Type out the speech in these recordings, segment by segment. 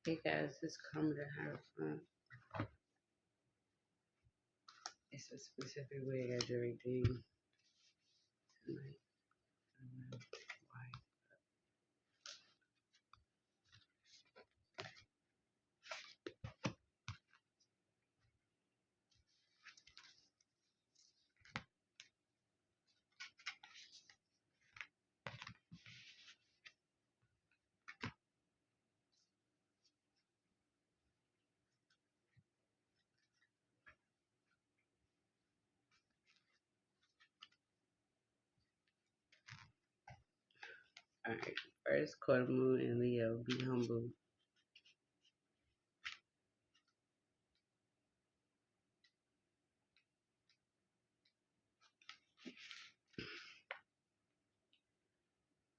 Hey guys, it's Karma.TheHierophant. It's a specific way I drink tea tonight. I don't know why. Alright, first quarter moon in Leo, be humble.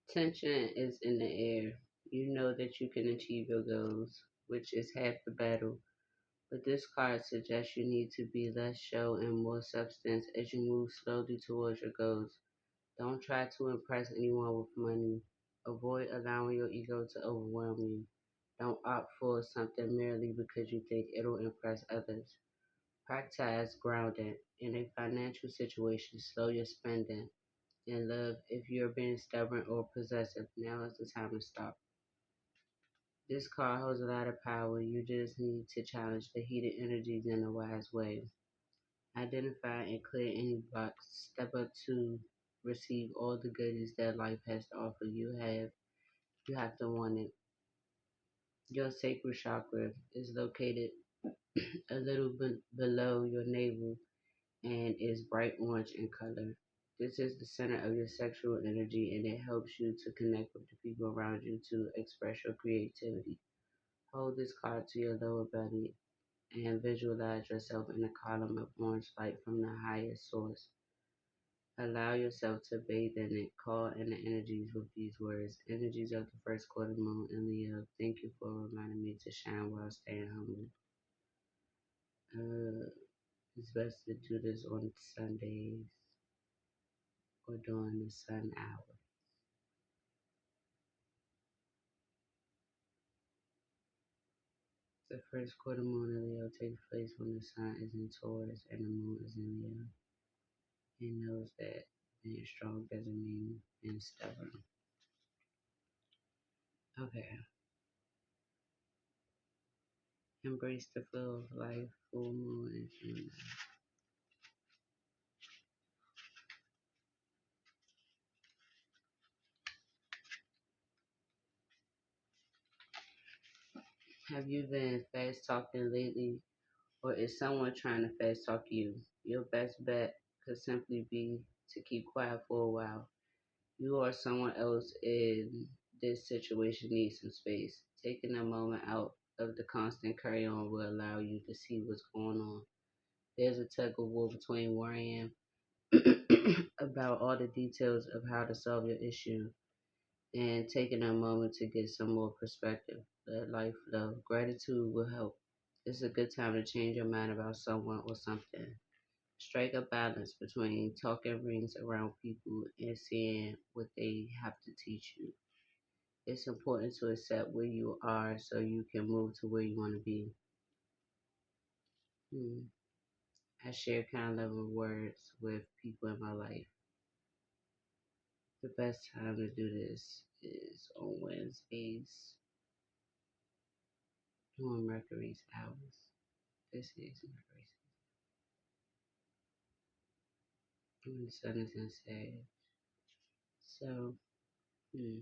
Tension is in the air. You know that you can achieve your goals, which is half the battle. But this card suggests you need to be less show and more substance as you move slowly towards your goals. Don't try to impress anyone with money. Avoid allowing your ego to overwhelm you. Don't opt for something merely because you think it'll impress others. Practice grounding. In a financial situation, slow your spending. In love, if you're being stubborn or possessive, now is the time to stop. This card holds a lot of power. You just need to challenge the heated energies in a wise way. Identify and clear any blocks. Step up to receive all the goodies that life has to offer. You have to want it. Your sacral chakra is located a little below your navel and is bright orange in color. This is the center of your sexual energy and it helps you to connect with the people around you to express your creativity. Hold this card to your lower belly and visualize yourself in a column of orange light from the highest source. Allow yourself to bathe in it. Call in the energies with these words. Energies of the first quarter moon in Leo. Thank you for reminding me to shine while staying humble. Uh, it's best to do this on Sundays or during the sun hour. The first quarter moon in Leo takes place when the sun is in Taurus and the moon is in Leo. He knows that being strong doesn't mean being stubborn. Okay. Embrace the flow of life, full moon and Gemini. Have you been fast talking lately, or is someone trying to fast talk you? Your best bet could simply be to keep quiet for a while. You or someone else in this situation needs some space. Taking a moment out of the constant carry on will allow you to see what's going on. There's a tug of war between worrying about all the details of how to solve your issue and taking a moment to get some more perspective. Let life flow. Gratitude will help. It's a good time to change your mind about someone or something. Strike a balance between talking rings around people and seeing what they have to teach you. It's important to accept where you are so you can move to where you want to be. Hmm. I share kind level words with people in my life. The best time to do this is on Wednesdays during Mercury's hours. This is Mercury's. When the sun is in Sag. So, hmm.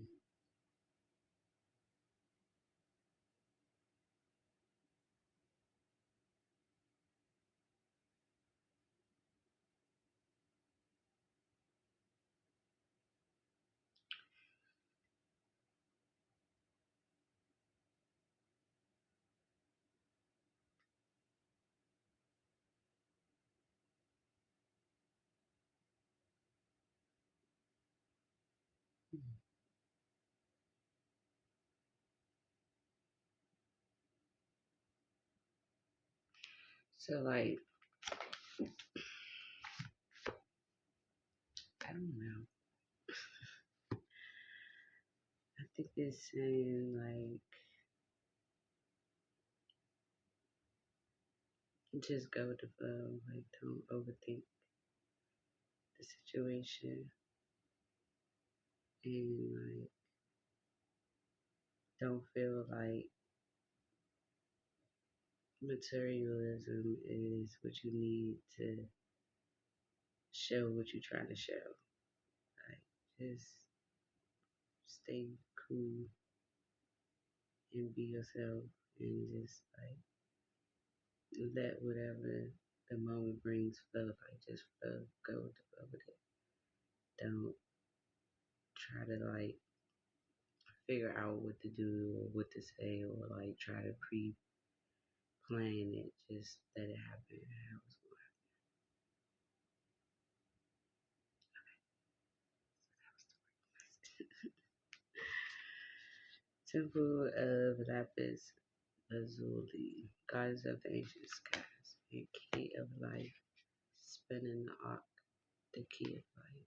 So like, I don't know. I think it's saying like Just go with the flow. Like, don't overthink the situation, and like, don't feel like materialism is what you need to show what you're trying to show. Like, just stay cool and be yourself, and just like let whatever the moment brings flow. Like, just flow, go with the flow with it. Don't try to like figure out what to do or what to say or like try to pre-plan it. Just let it happen how it's going. Temple of Lapis Lazuli, goddess of the ancient skies, and key of life, spinning the arc, the key of life.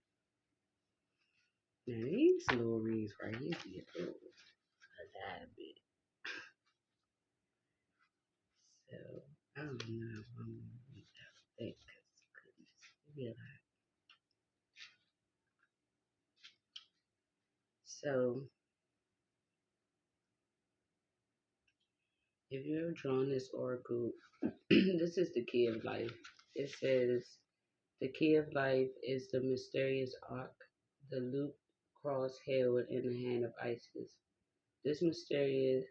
Now these little reads right here be a lot bit. So I don't know if I'm gonna read that thick because goodness, it be a lot. So if you have drawn this oracle, this is the key of life. It says the key of life is the mysterious arc, the loop cross held in the hand of Isis. This mystery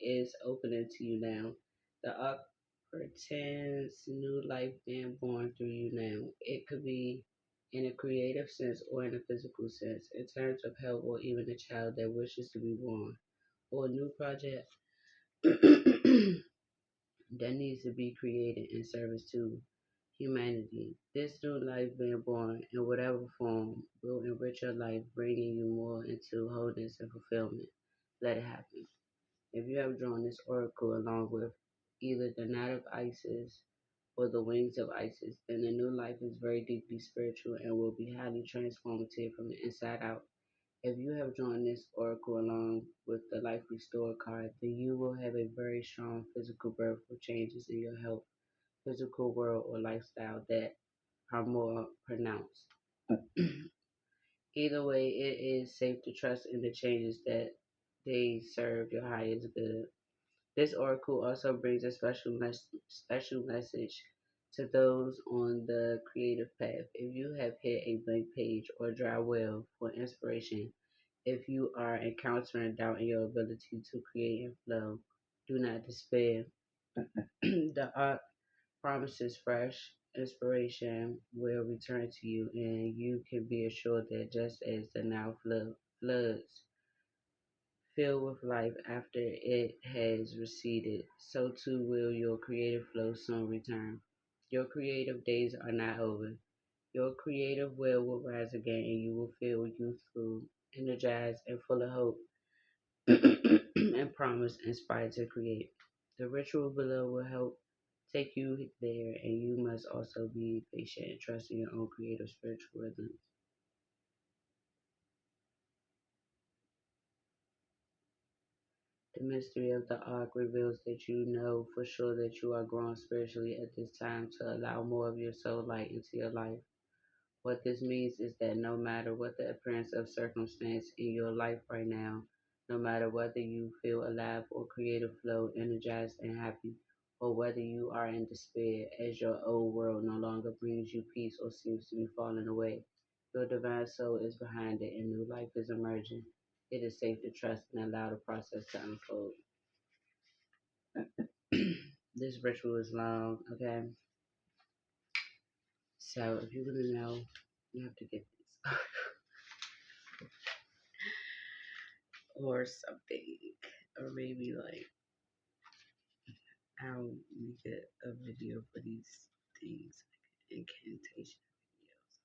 is opening to you now. The arc pretends new life being born through you now. It could be in a creative sense or in a physical sense, in terms of health or even a child that wishes to be born, or a new project that needs to be created in service to humanity. This new life being born in whatever form will enrich your life, bringing you more into wholeness and fulfillment. Let it happen. If you have drawn this oracle along with either the knot of Isis or the wings of Isis, then the new life is very deeply spiritual and will be highly transformative from the inside out. If you have drawn this oracle along with the Life Restored card, then you will have a very strong physical birth with changes in your health, physical world, or lifestyle that are more pronounced. Either way, it is safe to trust in the changes that they serve your highest good. This oracle also brings a special message to those on the creative path. If you have hit a blank page or dry well for inspiration, if you are encountering doubt in your ability to create and flow, do not despair. The art promises fresh inspiration will return to you, and you can be assured that just as the now floods filled with life after it has receded, so too will your creative flow soon return. Your creative days are not over. Your creative will rise again, and you will feel youthful, energized, and full of hope and promise, inspired to create. The ritual below will help take you there, and you must also be patient and trust in your own creative spiritual rhythm. The mystery of the ark reveals that you know for sure that you are growing spiritually at this time to allow more of your soul light into your life. What this means is that no matter what the appearance of circumstance in your life right now, no matter whether you feel alive or creative flow, energized and happy, or whether you are in despair as your old world no longer brings you peace or seems to be falling away, your divine soul is behind it and new life is emerging. It is safe to trust and allow the process to unfold. This ritual is long, okay? So if you want to know, you have to get this. Or something. Or maybe like I'll make a video for these things, like incantation videos.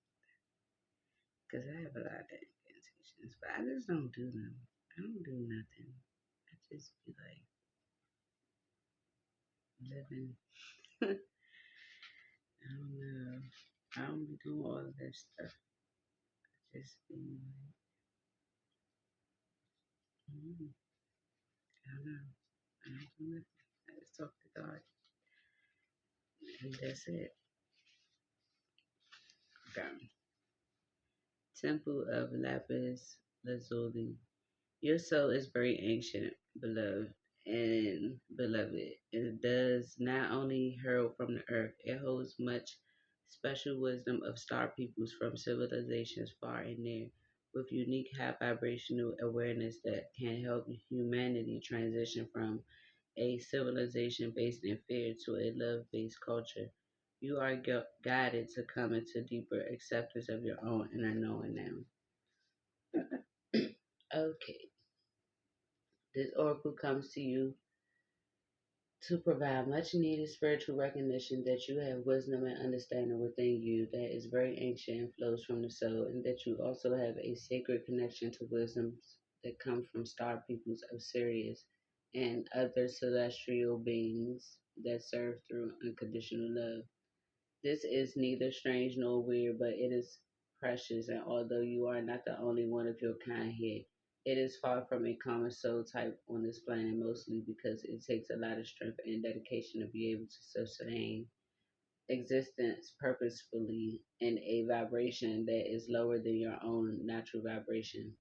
Because I have a lot of incantations, but I just don't do them. I don't do nothing. I just be like living. I don't know. I don't be doing all of that stuff. I just be like, I don't know. I don't do nothing. I just talk to God. And that's it. Okay. Temple of Lapis Lazuli. Your soul is very ancient, beloved. It does not only herald from the earth, it holds much special wisdom of star peoples from civilizations far and near, with unique high vibrational awareness that can help humanity transition from a civilization based in fear to a love based culture. You are guided to come into deeper acceptance of your own inner knowing now. Okay. This oracle comes to you to provide much needed spiritual recognition that you have wisdom and understanding within you that is very ancient and flows from the soul, and that you also have a sacred connection to wisdoms that come from star peoples of Sirius and other celestial beings that serve through unconditional love. This is neither strange nor weird, but it is precious, and although you are not the only one of your kind here, it is far from a common soul type on this planet, mostly because it takes a lot of strength and dedication to be able to sustain existence purposefully in a vibration that is lower than your own natural vibration.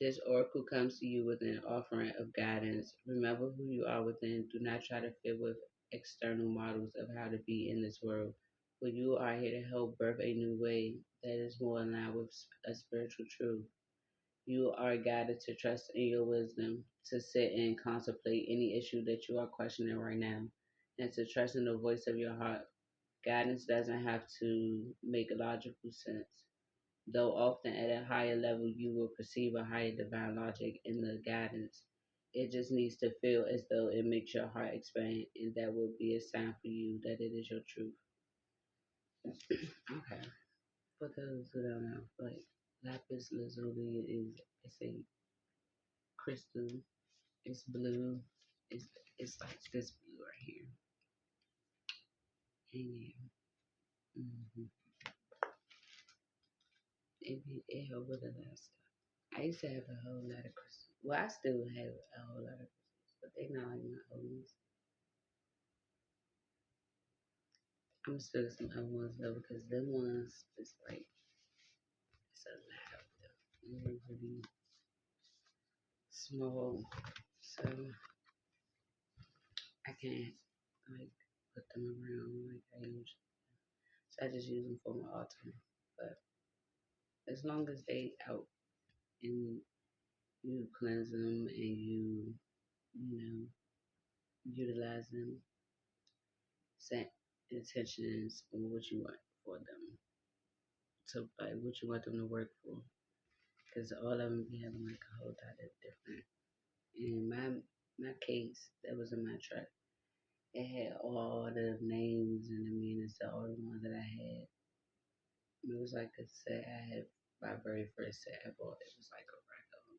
This oracle comes to you with an offering of guidance. Remember who you are within. Do not try to fit with external models of how to be in this world. For you are here to help birth a new way that is more in line with a spiritual truth. You are guided to trust in your wisdom, to sit and contemplate any issue that you are questioning right now, and to trust in the voice of your heart. Guidance doesn't have to make logical sense, though often at a higher level you will perceive a higher divine logic in the guidance. It just needs to feel as though it makes your heart expand, and that will be a sign for you that it is your truth. Okay. For those who don't know, like lapis lazuli is it's a crystal. It's blue. It's it's like this blue right here. And yeah, mm-hmm. It helped with a lot of stuff. I used to have a whole lot of crystals. Well, I still have a whole lot of crystals, but they not like my old ones. I'm still some other ones though because them ones is like it's a lot of them. They're really small, so I can't like put them around like I usually. So I just use them for my altar. But as long as they out and you cleanse them and you know utilize them, set intentions on what you want for them. So like what you want them to work for, because all of them be having like a whole lot of different. In my case, that was in my truck. It had all the names and the meanings of all the ones that I had. It was like a set I had. My very first set I bought, it was like a record,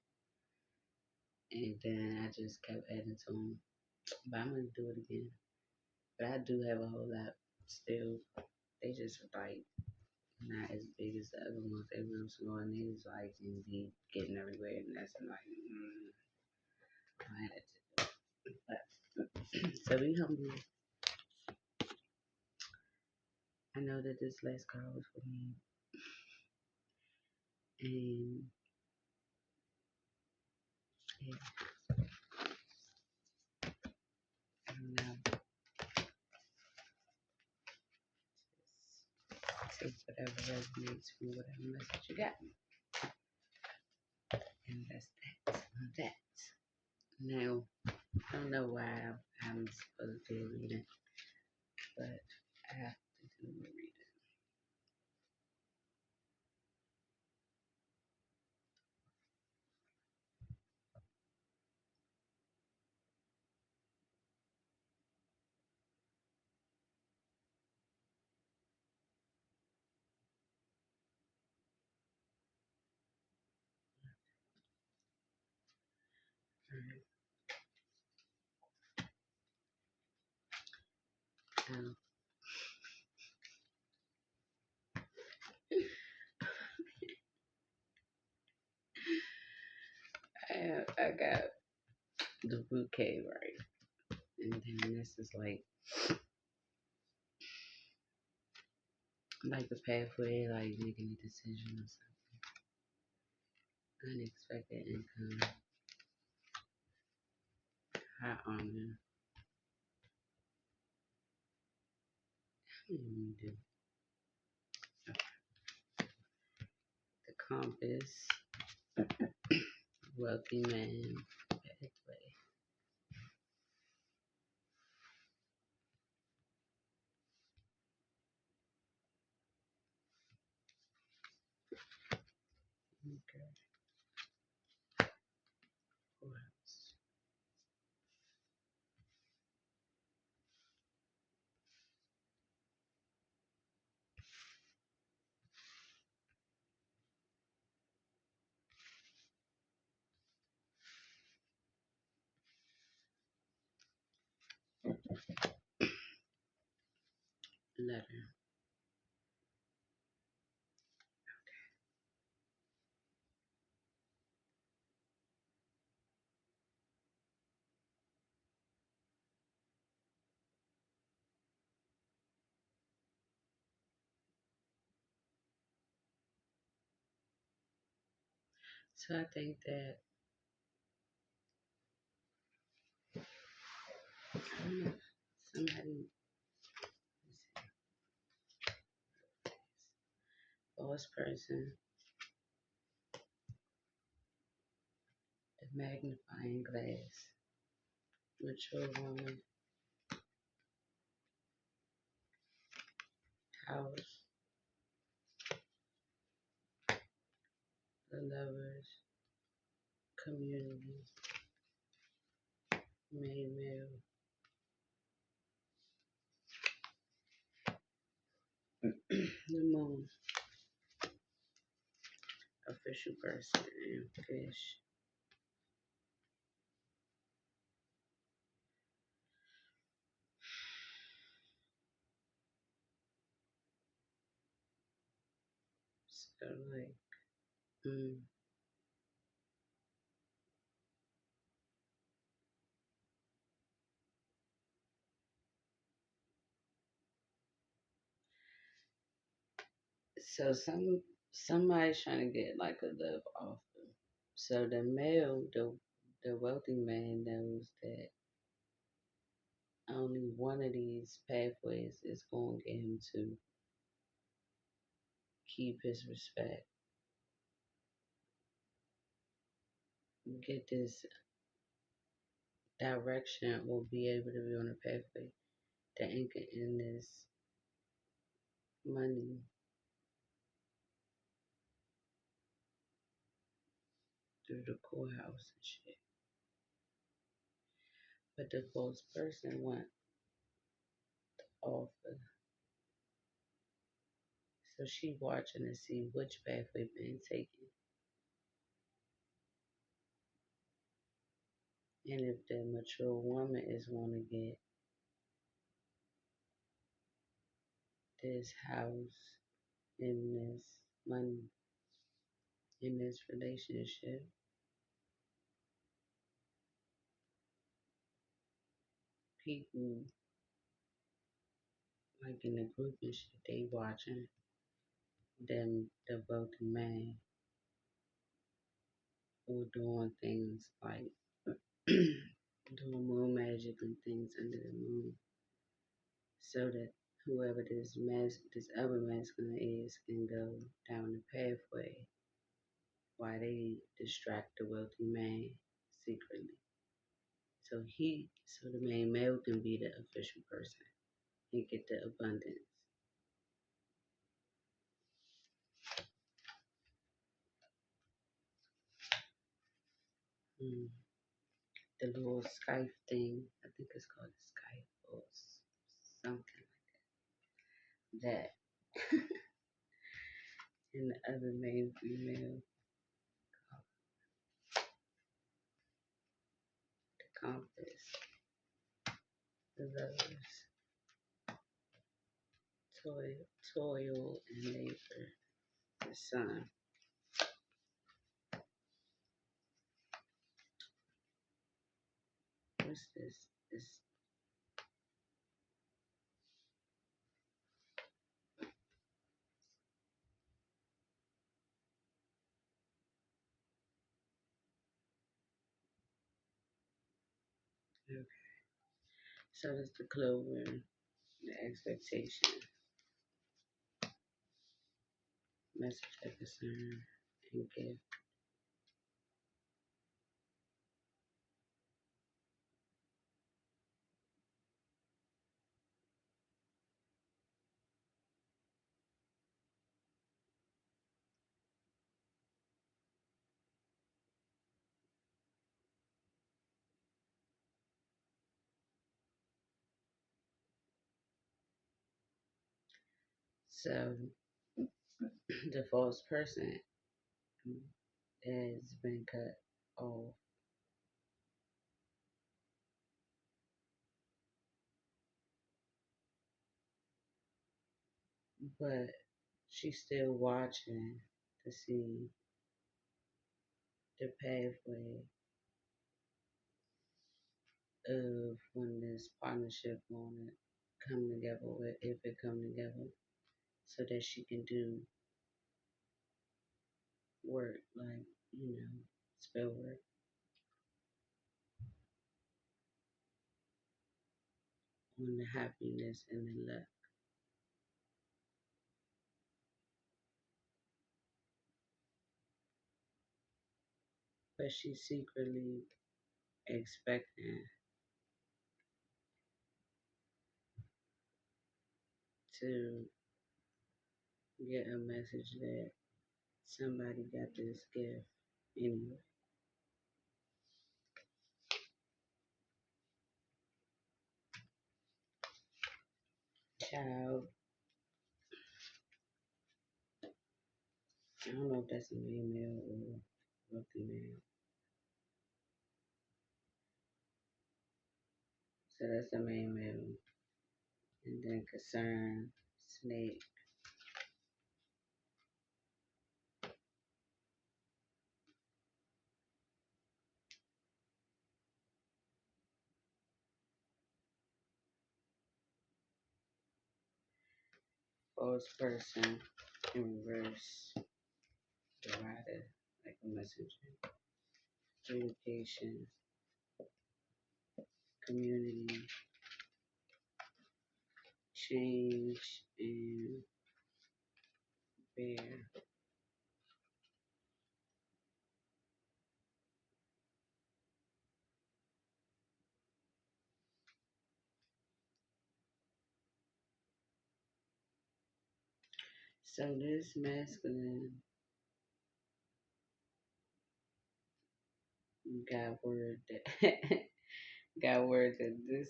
and then I just kept adding to them. But I'm gonna do it again. But I do have a whole lot still. They just like not as big as the other ones. They real small and they just like can be getting everywhere, and that's like I had to do. But so be humble. I know that this last call was for me, and yeah, I don't know. Take whatever resonates from whatever message you got, and that's that. On that. Now, I don't know why I'm supposed to do a reading, but I have to do a reading. Alright. I got the bouquet right, and then this is like like a pathway, like making a decision or something. Unexpected income. High honor. What do you do? The compass. Wealthy man. Pathway. Okay. What else? Letter. So I think that I don't know, somebody, boss person, the magnifying glass, mature woman, house, the lovers, community, main male, the moon, official person, and fish. So like, mm, so somebody's trying to get like a love offer. So the male, the wealthy man knows that only one of these pathways is going to get him to keep his respect, get this direction, or be able to be on a pathway to anchor in this money through the courthouse and shit. But the close person want offer. So she watching to see which pathway being taken. And if the mature woman is want to get this house in this money in this relationship, people like in the group and shit, they watching them the wealthy man who doing things like doing moon magic and things under the moon, so that whoever this other masculine is can go down the pathway while they distract the wealthy man secretly. So the main male can be the official person and get the abundance. Mm. The little Skype thing, I think it's called Skype or something like that. And the other main female, the compass, the lovers, toil and labor, the sun. What's this? This Okay. So that's the clover, the expectation, message of concern, and gift. So the false person has been cut off, but she's still watching to see the pathway of when this partnership want to come together, with if it come together, so that she can do work like spell work on the happiness and the luck. But she's secretly expecting to get a message that somebody got this gift anyway. Child, I don't know if that's a male or a female. So that's the main male. And then concern, snake, false person, in reverse, the rider, like a messenger, communication, community, change, and bear. So this masculine got word that got word that this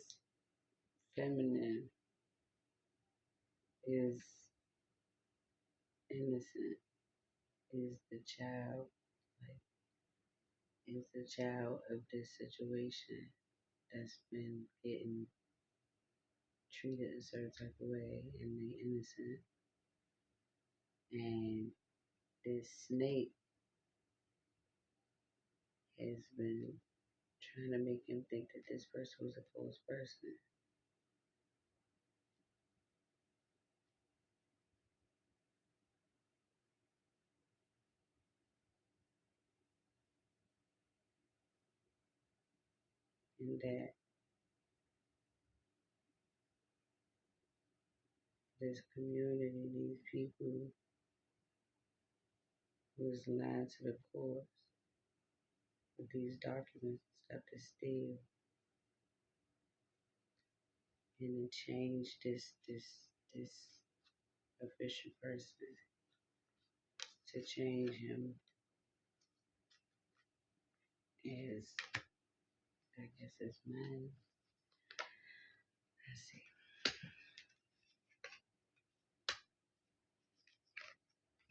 feminine is innocent, is the child, like is the child of this situation that's been getting treated a certain type of way and they innocent. And this snake has been trying to make him think that this person was a false person and that this community, these people was lied to the courts with these documents and stuff to steal and then change this official person to change him as I guess as man. Let's see.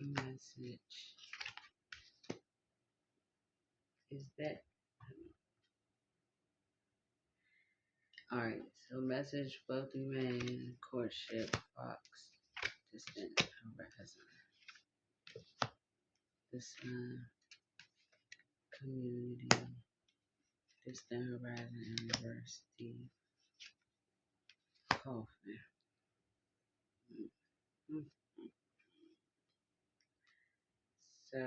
Message is that all right? So message wealthy man courtship fox distant horizon. The sun community distant horizon and reverse the coffin. Mm-hmm. So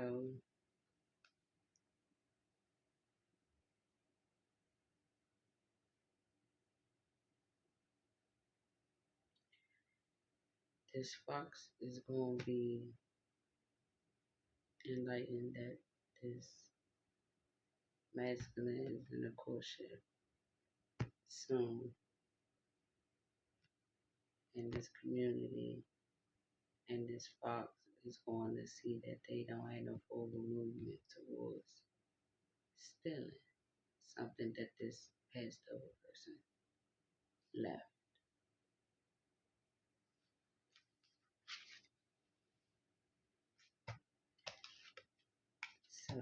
this fox is going to be enlightened that this masculine is in a courtship soon in this community, and this fox is going to see that they don't have no forward movement towards stealing something that this passed over person left. So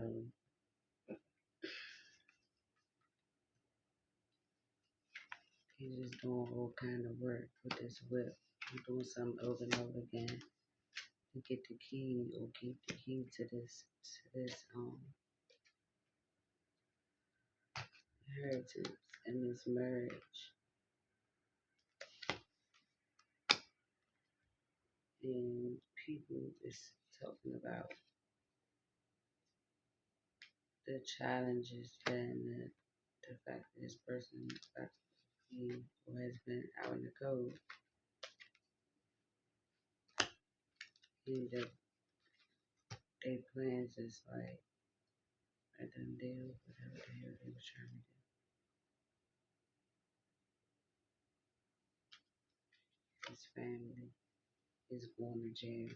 he's just doing all kind of work with this whip. He's doing something over and over again to get the key or keep the key to this inheritance and this marriage. And people is talking about the challenges and the fact that this person is about to be or has been out in the cold, and that they plans is like a done deal, whatever the hell they were trying to do. His family is going to jail.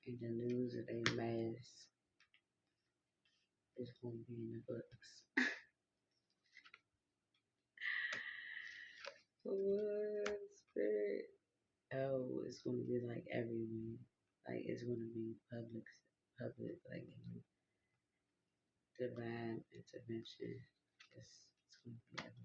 And the news of they mass is going to be in the books. What spirit? Oh, it's going to be like everywhere. Like it's going to be public, like divine intervention. It's going to be everywhere.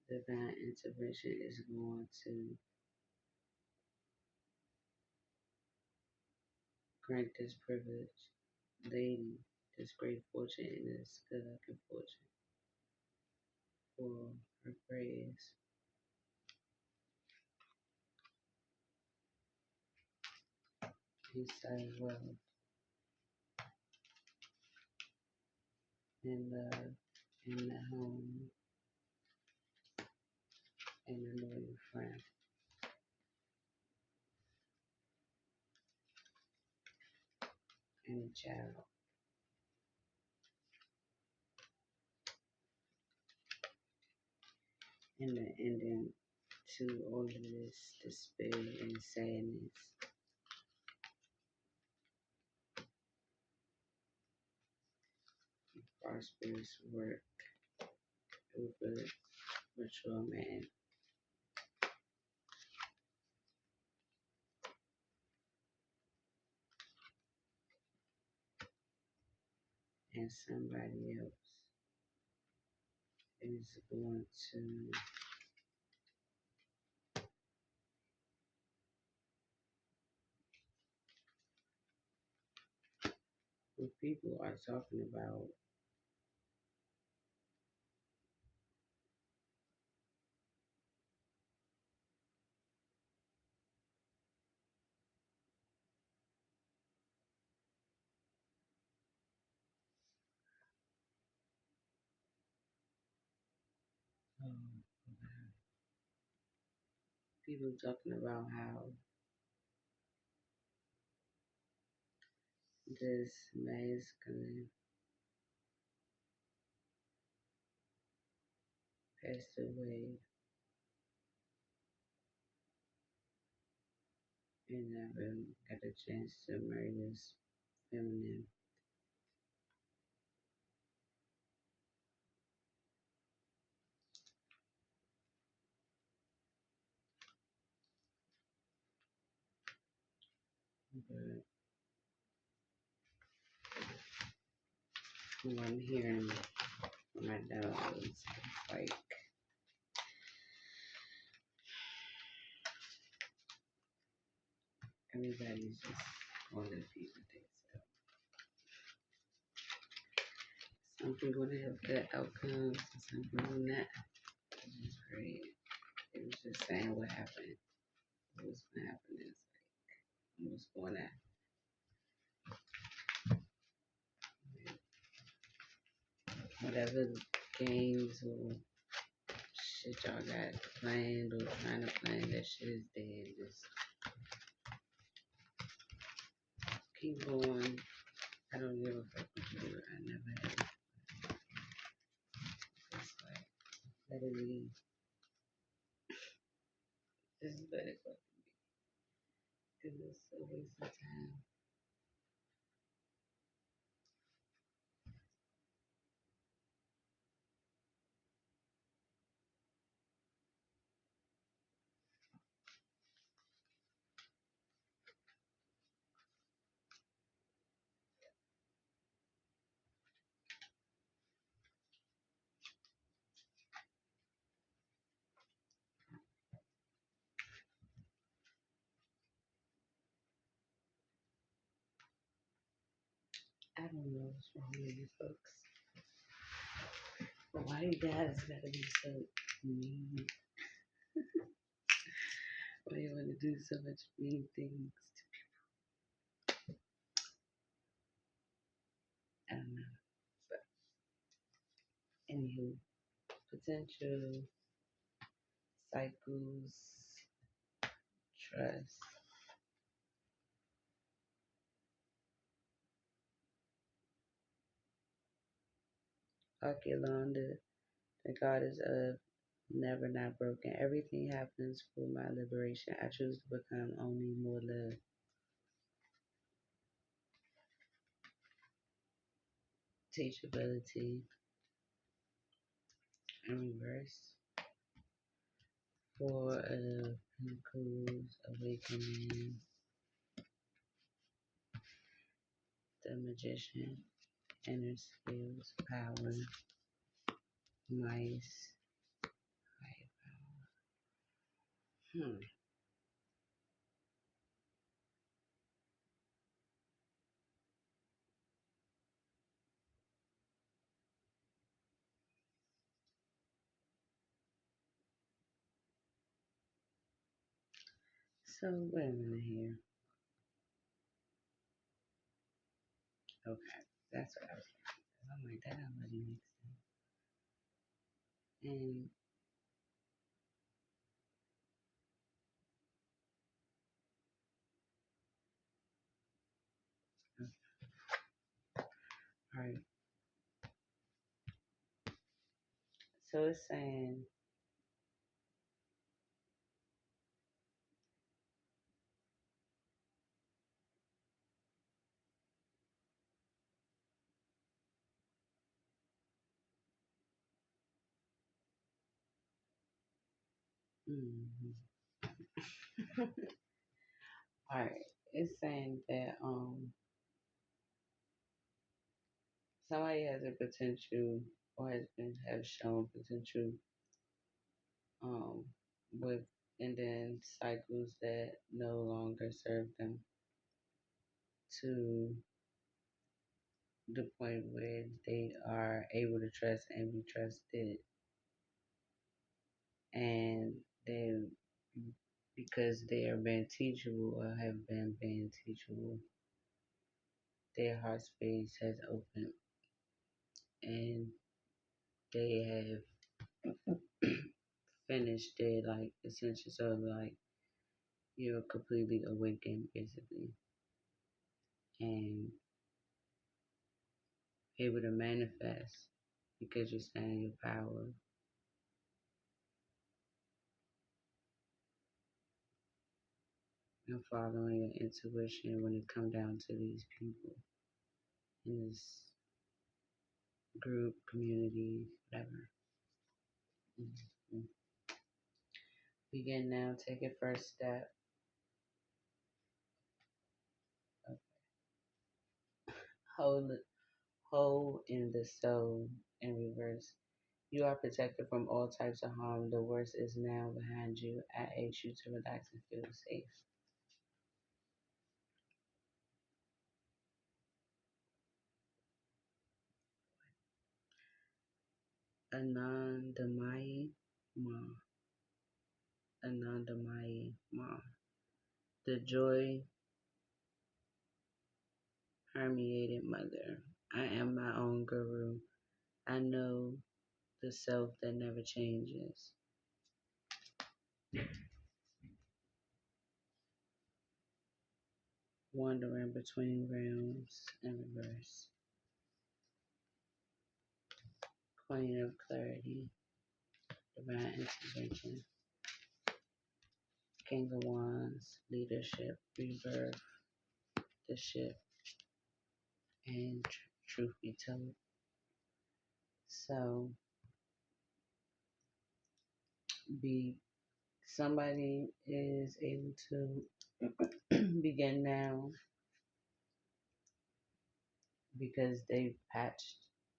Divine intervention is going to grant this privilege lady this great fortune and this good looking fortune for her prayers. He said, well, in the home, and a loyal friend, and a child. And the ending to all of this despair and sadness, prosperous work with a mature man. And somebody else is going to, when people are talking about um, people talking about how this masculine passed away and never got a chance to marry this feminine. But from what I'm hearing from my dogs, it's like everybody's just going to be what they say. Some people have good outcomes, and some people not. read. It was just saying what happened. What was going to happen is like, what's going on. Whatever games or shit y'all got planned or trying to plan, that shit is dead. Just keep going. I don't give a fuck what you do. I never have. It's like, let it be. Just let it go. Because it's a waste of time. I don't know what's wrong with you folks. But why you guys gotta be so mean? Why you wanna do so much mean things? I don't know. But anywho, potential cycles, trust, Akilonda, the goddess of never not broken. Everything happens for my liberation. I choose to become only more love. Teachability in reverse. Four of Pentacles, awakening, the magician, inner skills, power, mice, high power. So wait a minute here. Okay, that's what I was thinking. I'm like, that already makes sense. And all right, so it's saying, mm-hmm. All right, it's saying that somebody has a potential or has shown potential um with and then cycles that no longer serve them to the point where they are able to trust and be trusted, and they, because they are being teachable or have been being teachable, their heart space has opened and they have finished their like essentials of like you're completely awakened basically and able to manifest because you're standing your power and following your intuition when it comes down to these people in this group, community, whatever. Mm-hmm. Begin now. Take your first step. Hold, hold in the soul in reverse. You are protected from all types of harm. The worst is now behind you. I ask you to relax and feel safe. Anandamai Ma. Anandamayi Ma. The joy permeated mother. I am my own guru. I know the self that never changes. Wandering between realms in reverse. Queen of clarity, divine intervention. King of Wands, leadership, rebirth, the ship, and truth be told. So, be somebody is able to begin now because they patched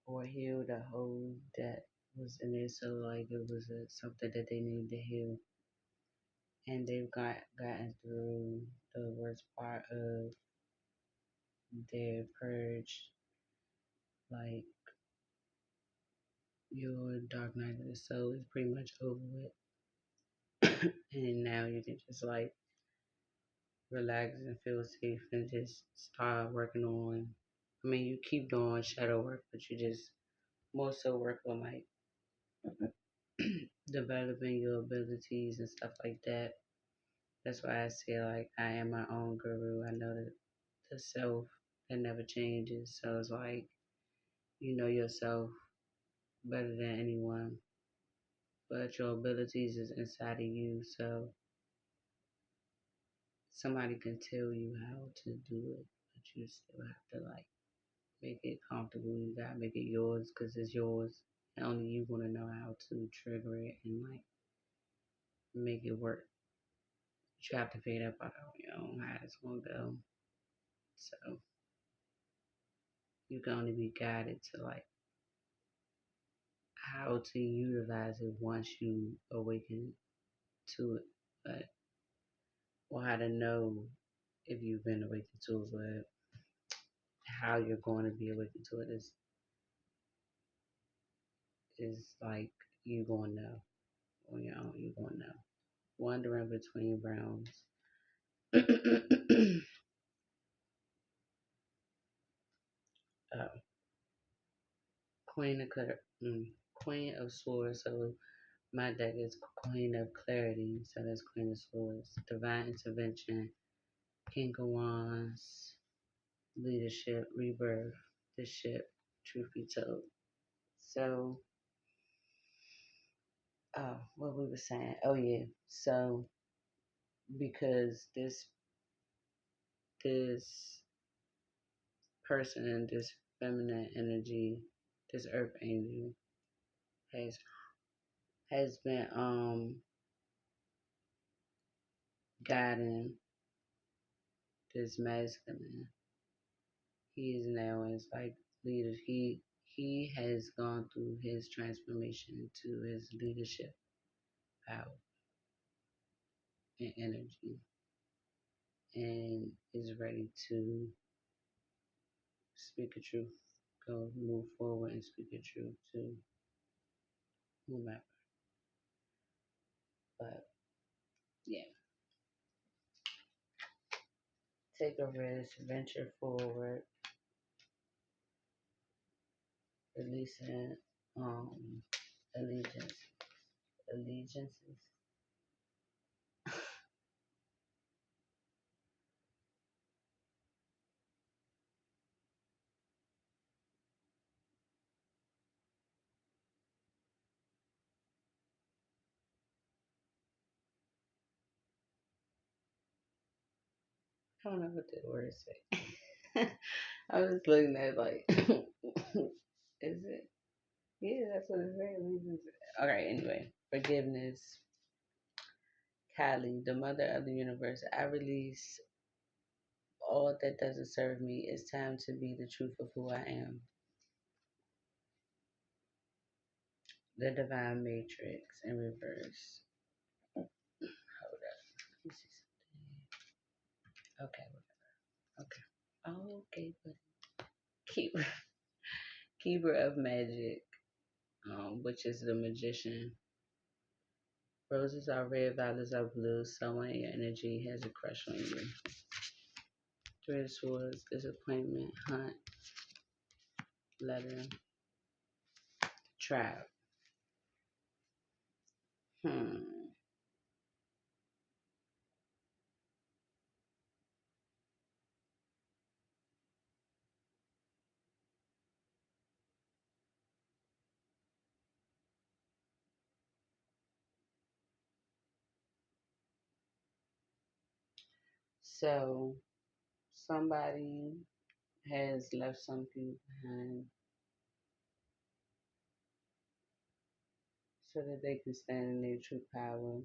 or healed a hole that was in there. So, like, it was something that they needed to heal, and they've gotten through the worst part of their purge, like your dark night of the soul is pretty much over with. And now you can just like relax and feel safe and just start working on. I mean, you keep doing shadow work, but you just more so work on like developing your abilities and stuff like that. That's why I say like I am my own guru. I know that the self that never changes. So it's like you know yourself better than anyone, but your abilities is inside of you. So somebody can tell you how to do it, but you still have to like make it comfortable. You gotta make it yours because it's yours. And only you gonna know how to trigger it and like make it work. But you have to figure that out on your own how it's gonna go. So you can only be guided to like how to utilize it once you awaken to it, but or how to know if you've been awakened to it, but how you're going to be awakened to it is like you gonna know on your own. You gonna know. Wandering between realms. uh, Queen of Queen of Swords. So my deck is Queen of Clarity. So that's Queen of Swords. Divine Intervention. King of Wands. Leadership. Rebirth. The Ship. Truth be told. So, what we were saying. Oh yeah. So because this person, this feminine energy, this earth angel has been guiding this masculine. He is now as like leader. He has gone through his transformation to his leadership power and energy, and is ready to speak the truth. Go move forward and speak the truth to whomever. But yeah, take a risk, venture forward, releasing allegiance allegiances. I don't know what the word say. I was looking at like, is it? Yeah, that's what it's saying. Allegiance. Okay, anyway, forgiveness. Kali, the mother of the universe. I release all that doesn't serve me. It's time to be the truth of who I am. The divine matrix in reverse. Hold up. Let me see something. Okay, okay. Okay, but keeper, keeper of magic, which is the magician, Roses are red, violets are blue. Someone in your energy has a crush on you. Three of Swords, disappointment, hunt, letter, trap. Hmm. So somebody has left something behind so that they can stand in their true power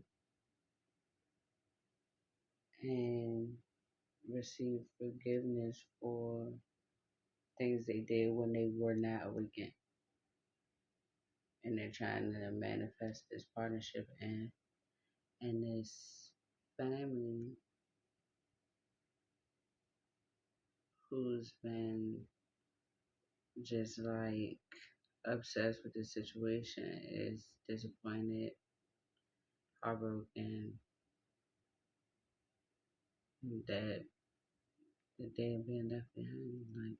and receive forgiveness for things they did when they were not awakened. And they're trying to manifest this partnership and this family who's been just like obsessed with the situation is disappointed, heartbroken that they are being left behind. Like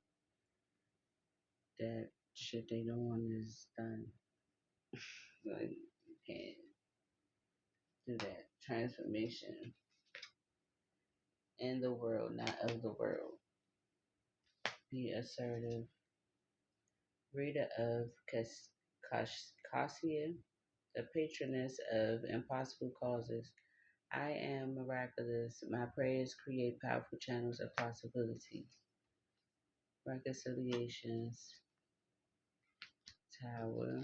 that shit they don't want is done. Like you can't do that. Transformation in the world, not of the world. Be assertive. Reader of Cassia, the patroness of impossible causes. I am miraculous. My prayers create powerful channels of possibilities. Reconciliations. Tower.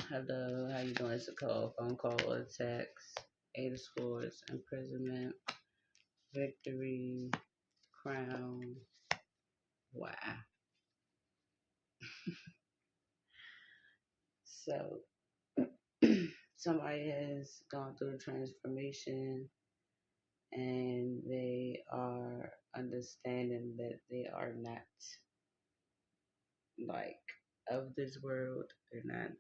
Hello, how you doing? It's a call, phone call, or text. Eight of Swords, imprisonment, victory, crown. Wow. So somebody has gone through a transformation and they are understanding that they are not like of this world. They're not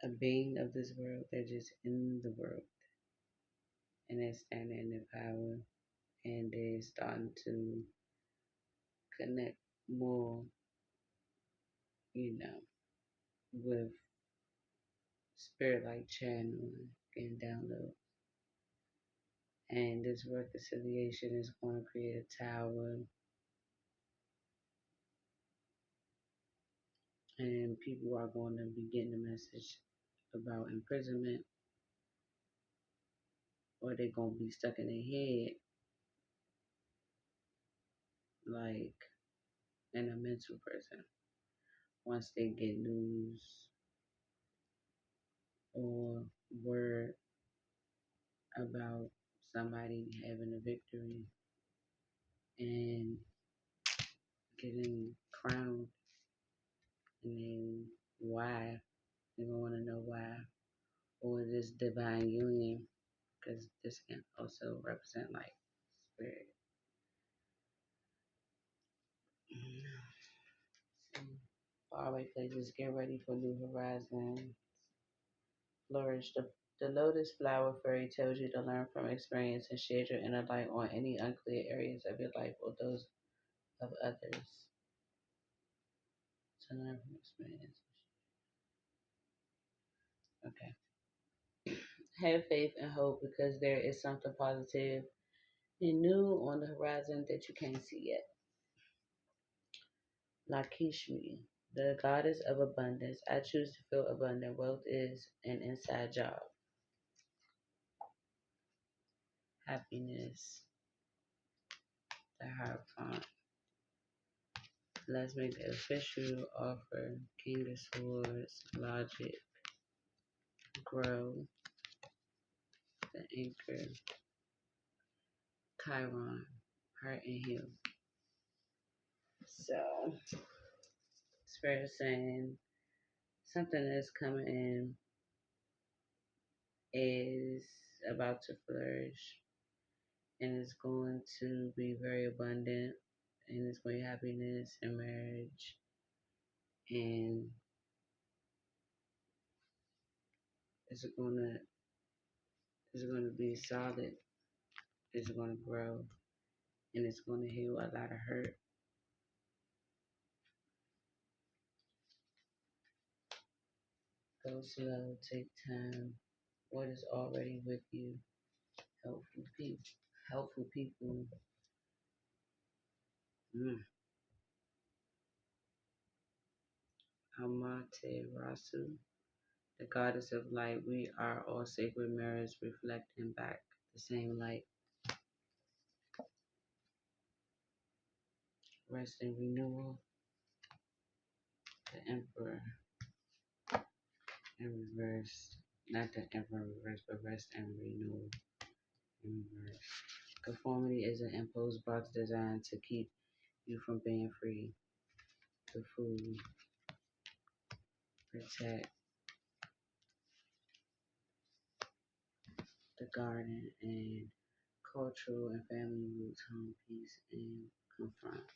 a being of this world. They're just in the world and they're standing in their power and they're starting to connect more, you know, with spirit like channeling and download. And this reconciliation is going to create a tower, and people are going to be getting a message about imprisonment, or they're going to be stuck in their head like in a mental prison once they get news or word about somebody having a victory and getting crowned, and then why. They're going to want to know why. Or this divine union, because this can also represent like spirit. Faraway places, get ready for new horizons. Flourish. The lotus flower fairy tells you to learn from experience and shed your inner light on any unclear areas of your life or those of others. To learn from experience. Okay. Have faith and hope because there is something positive and new on the horizon that you can't see yet. Lakshmi, the goddess of abundance. I choose to feel abundant. Wealth is an inside job. Happiness, the Hierophant. Let's make the official offer. King of Swords, Logic, Grow, the Anchor, Chiron, Heart and Heal. So, Spirit is saying something that's coming in is about to flourish and it's going to be very abundant and it's going to be happiness and marriage and Is it gonna be solid? Is it gonna grow? And it's gonna heal a lot of hurt. Go slow, take time. What is already with you? Helpful people. Helpful people. Mm. Amaterasu, the goddess of light. We are all sacred mirrors reflecting back the same light. Rest and renewal. The emperor in reverse. Not the emperor in reverse, but rest and renewal in reverse. Conformity is an imposed box designed to keep you from being free. The food, protect the garden, and cultural and family roots, home, peace, and confront.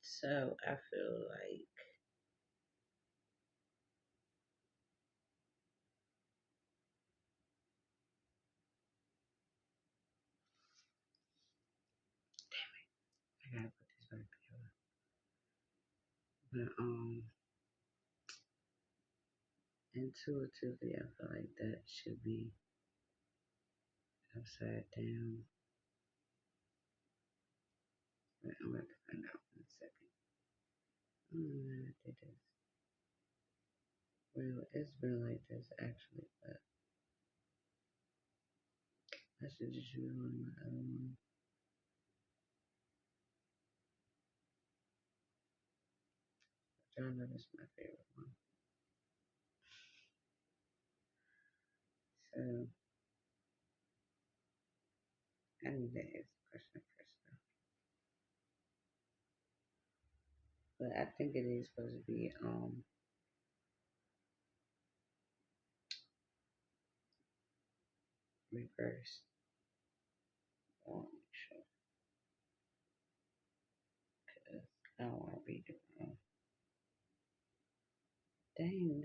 So I feel like I gotta put this back together. But intuitively, I feel like that should be upside down. But I'm about to find out in a second. I did this. Well, it's been like this actually, but I should just use one of my other ones. Y'all know this is my favorite one. So I need to ask a question first though. But I think it is supposed to be reversed. I want to make sure because I don't want to read it wrong. Damn,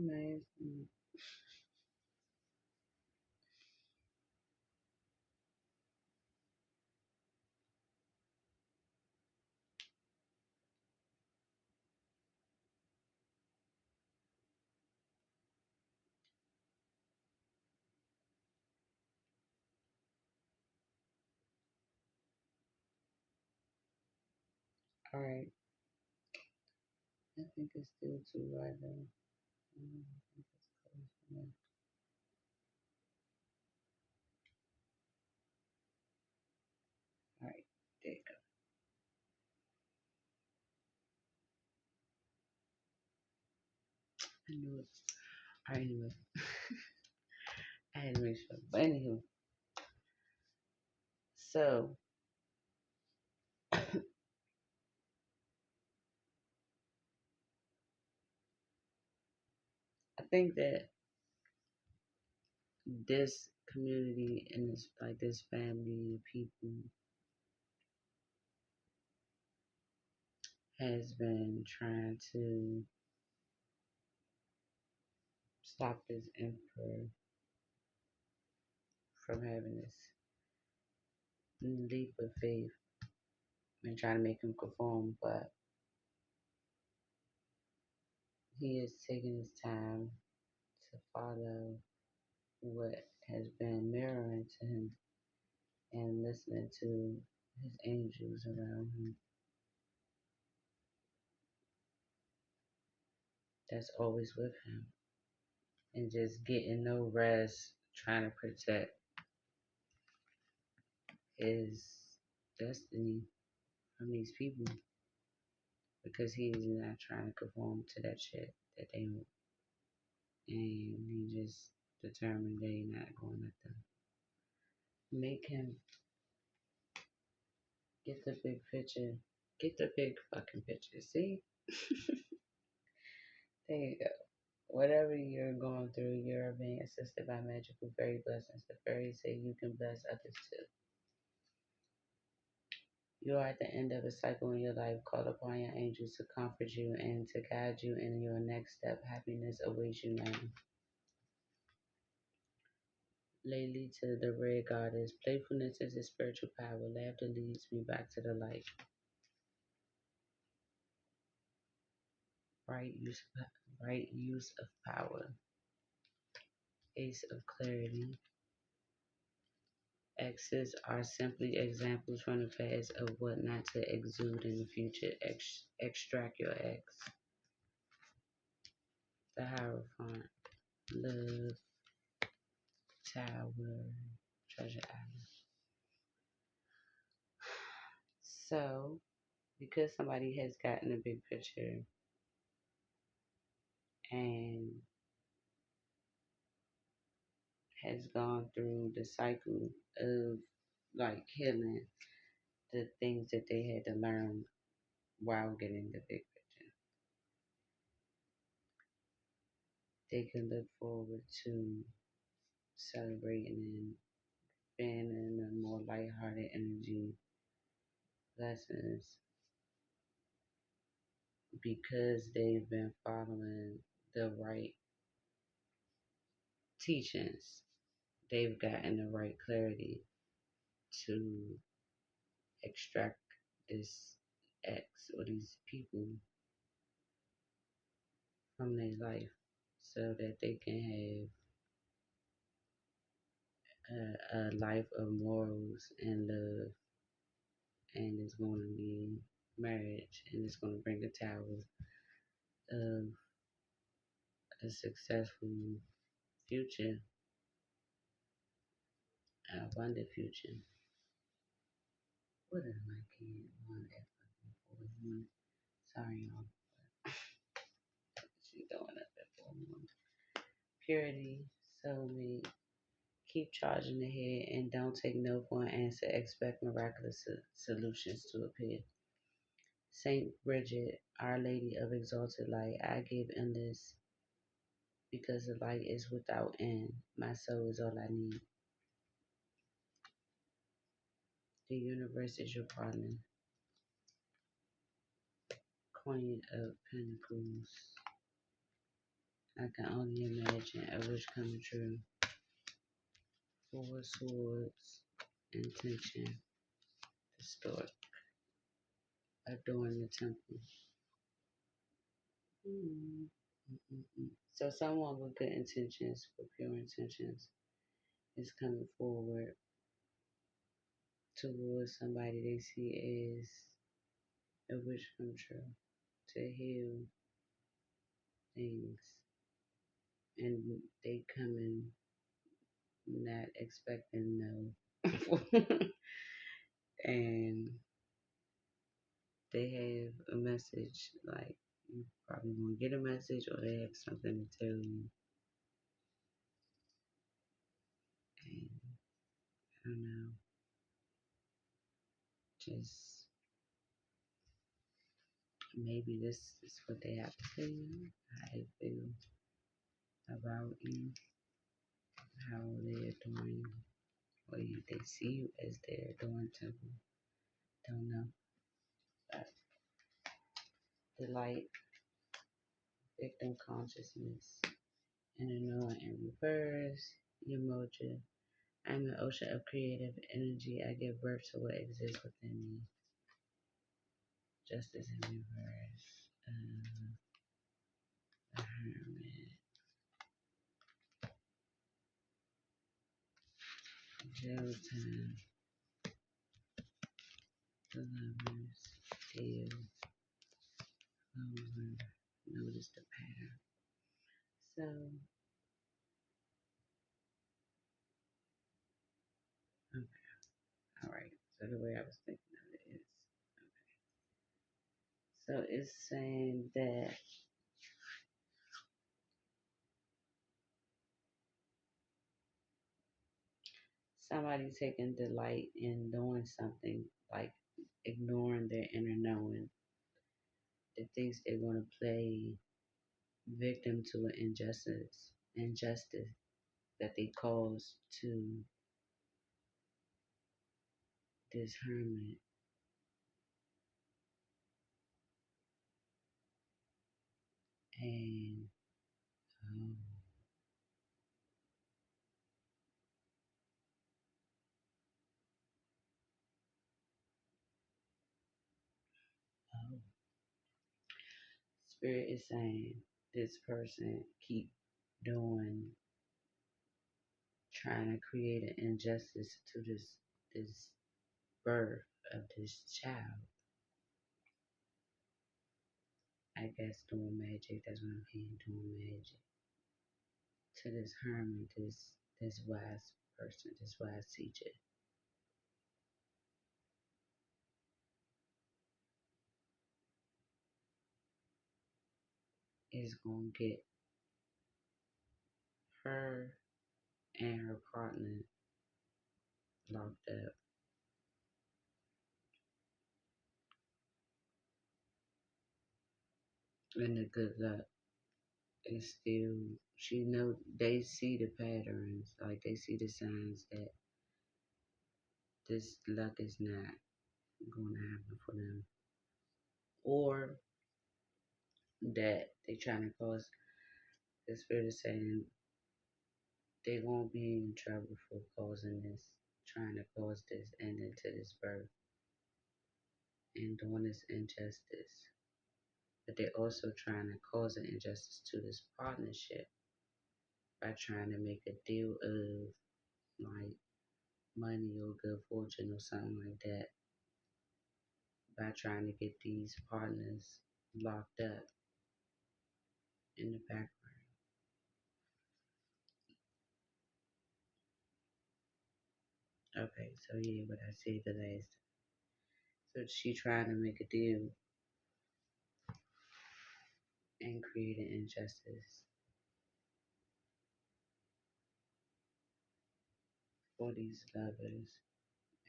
nice. All right, I think it's still too wide though. I think it's close enough. All right, there you go. I knew it. I knew it. I had to make sure. But anywho, so I think that this community and this like this family of people has been trying to stop this emperor from having this leap of faith and trying to make him conform, but he is taking his time to follow what has been mirroring to him and listening to his angels around him that's always with him and just getting no rest trying to protect his destiny from these people because he's not trying to conform to that shit that they want. And he just determined they not going to let them make him get the big picture. Get the big fucking picture. See? There you go. Whatever you're going through, you're being assisted by magical fairy blessings. The fairies say you can bless others too. You are at the end of a cycle in your life. Call upon your angels to comfort you and to guide you in your next step. Happiness awaits you now. Lately to the red goddess. Playfulness is a spiritual power. Laughter leads me back to the light. Right use right use of power. Ace of clarity. X's are simply examples from the past of what not to exude in the future. Extract your X. The Hierophant. Love. Tower. Treasure Island. So, because somebody has gotten a big picture and has gone through the cycle of like healing the things that they had to learn while getting the big picture, they can look forward to celebrating and being in a more lighthearted energy lessons because they've been following the right teachings. They've gotten the right clarity to extract this X or these people from their life so that they can have a life of morals and love, and it's going to be marriage, and it's going to bring a tower of a successful future, an abundant future. What is my kid on that fucking 4 Sorry, y'all. She's throwing up at 4 Purity, soulmate. Keep charging ahead and don't take no for an answer. Expect miraculous solutions to appear. Saint Bridget, Our Lady of Exalted Light, I give endless because the light is without end. My soul is all I need. The universe is your partner. Queen of Pentacles. I can only imagine a wish coming true. 4 Swords. Intention. The stork. Adorn the temple. Mm. Mm-mm-mm. So someone with good intentions, with pure intentions, is coming forward towards somebody they see as a wish come true to heal things, and they coming not expecting no, and they have a message like you probably won't get a message, or they have something to tell you, and I don't know, just maybe this is what they have to tell you, how they feel about you, how they're doing, or they see you as they're doing temple. Don't know. But the light, victim consciousness, inner knowing in reverse, emoji. I'm an ocean of creative energy. I give birth to what exists within me. Justice in reverse. The hermit. Jail time. The lovers. Deal. Over. Notice the pattern. So, okay. All right. So the way I was thinking of it is, so it's saying that somebody taking delight in doing something, like ignoring their inner knowing, that thinks they want to play victim to an injustice that they cause to this hermit. And um, oh, Spirit is saying this person keep doing, trying to create an injustice to this birth of this child. I guess doing magic. That's what I'm hearing. Doing magic to this hermit, this wise person, this wise teacher is gonna get her and her partner locked up. And the good luck is still, she know they see the patterns, like they see the signs that this luck is not going to happen for them, or that they trying to cause, the spirit is saying they won't be in trouble for causing this, trying to cause this ending to this birth and doing this injustice. But they're also trying to cause an injustice to this partnership by trying to make a deal of like money or good fortune or something like that by trying to get these partners locked up in the background. Okay, so yeah, what I said the last. So she trying to make a deal and create an injustice for these lovers,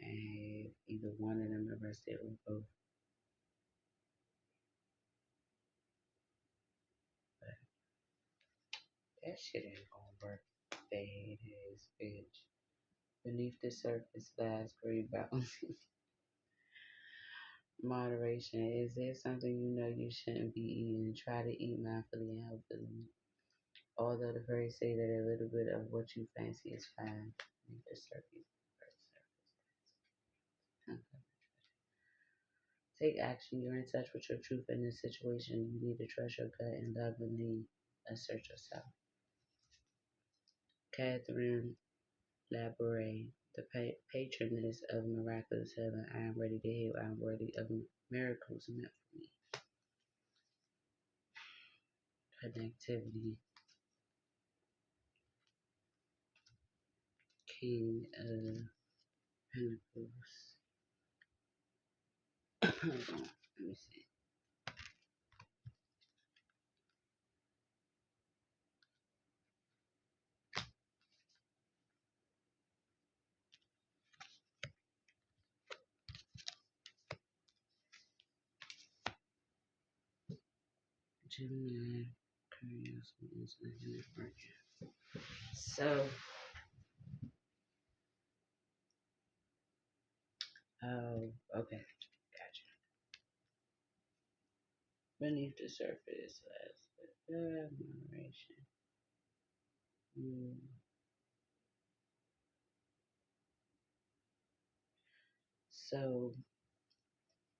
and either one of them arrested or both. But that shit ain't gonna work. Bad ass bitch. Beneath the surface lies great bounty. Moderation. Is there something you know you shouldn't be eating? Try to eat mindfully and healthily. Although the fairies say that a little bit of what you fancy is fine. Beneath the surface. Take action. You're in touch with your truth in this situation. You need to trust your gut and lovingly assert yourself. Catherine Laboure, the patroness of miraculous healing. I am ready to heal. I am worthy of miracles meant for me. Connectivity. King of Pentacles. Hold on. Let me see. Gemini. Curiosity. So, oh, okay. Gotcha. Beneath the surface, moderation. Mm. So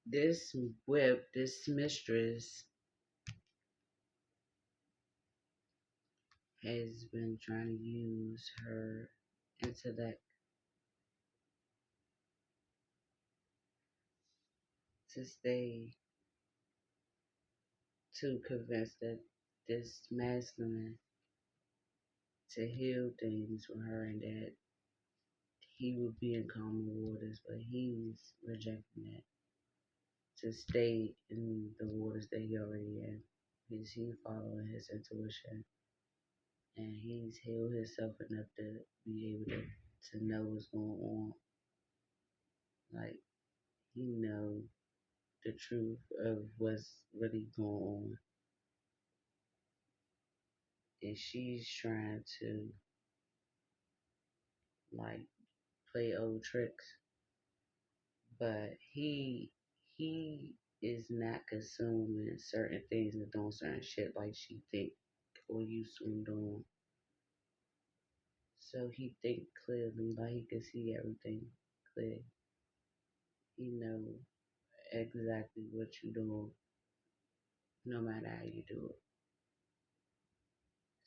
this whip, this mistress, has been trying to use her intellect to stay, to convince that this masculine to heal things for her and that he would be in calmer waters, but he's rejecting that to stay in the waters that he already in. Because he following his intuition and he's healed himself enough to be able to know what's going on. Like he know the truth of what's really going on. And she's trying to like play old tricks. But he is not consuming certain things and doing certain shit like she think or used to doing. So he think clearly, like he can see everything clear. He know exactly what you doing, no matter how you do it.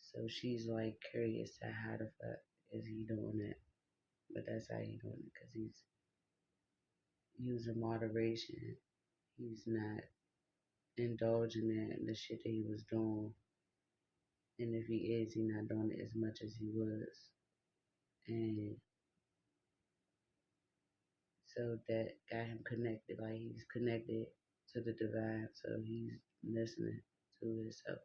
So she's like curious to how the fuck is he doing it, but that's how he doing it because he's using moderation. He's not indulging in the shit that he was doing, and if he is, he not doing it as much as he was, and so that got him connected. Like he's connected to the divine, so he's listening to himself,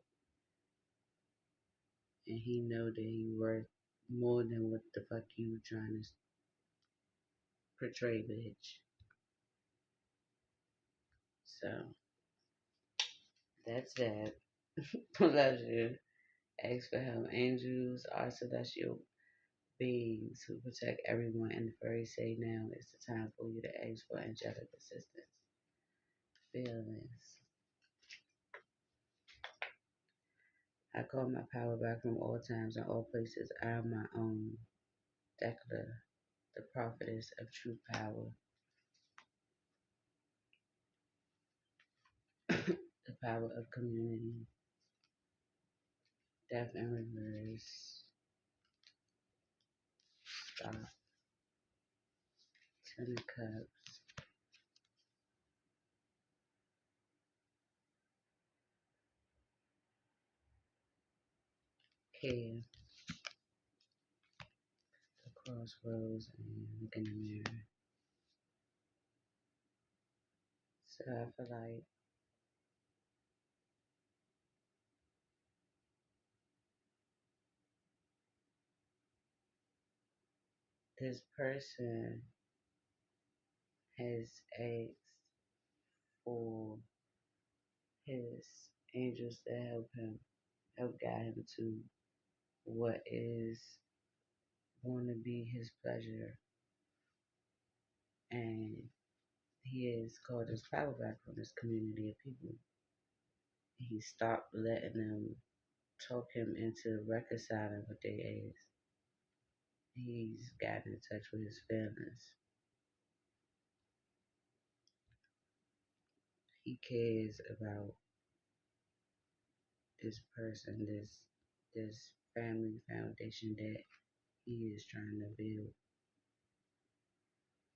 and he know that he worth more than what the fuck you trying to portray, bitch. So that's that. Love you. Ask for help. Angels are celestial beings who protect everyone, and the fairies say now is the time for you to ask for angelic assistance. Feelings. I call my power back from all times and all places. I am my own. Decla, the prophetess of true power. The power of community. Death and reverse. Stop. Ten of cups. Care. The crossroads and look in the mirror. So I feel like this person has asked for his angels to help him, help guide him to what is going to be his pleasure. And he has called his power back from this community of people. He stopped letting them talk him into reconciling with their ex. He's gotten in touch with his feelings. He cares about this person, this family foundation that he is trying to build.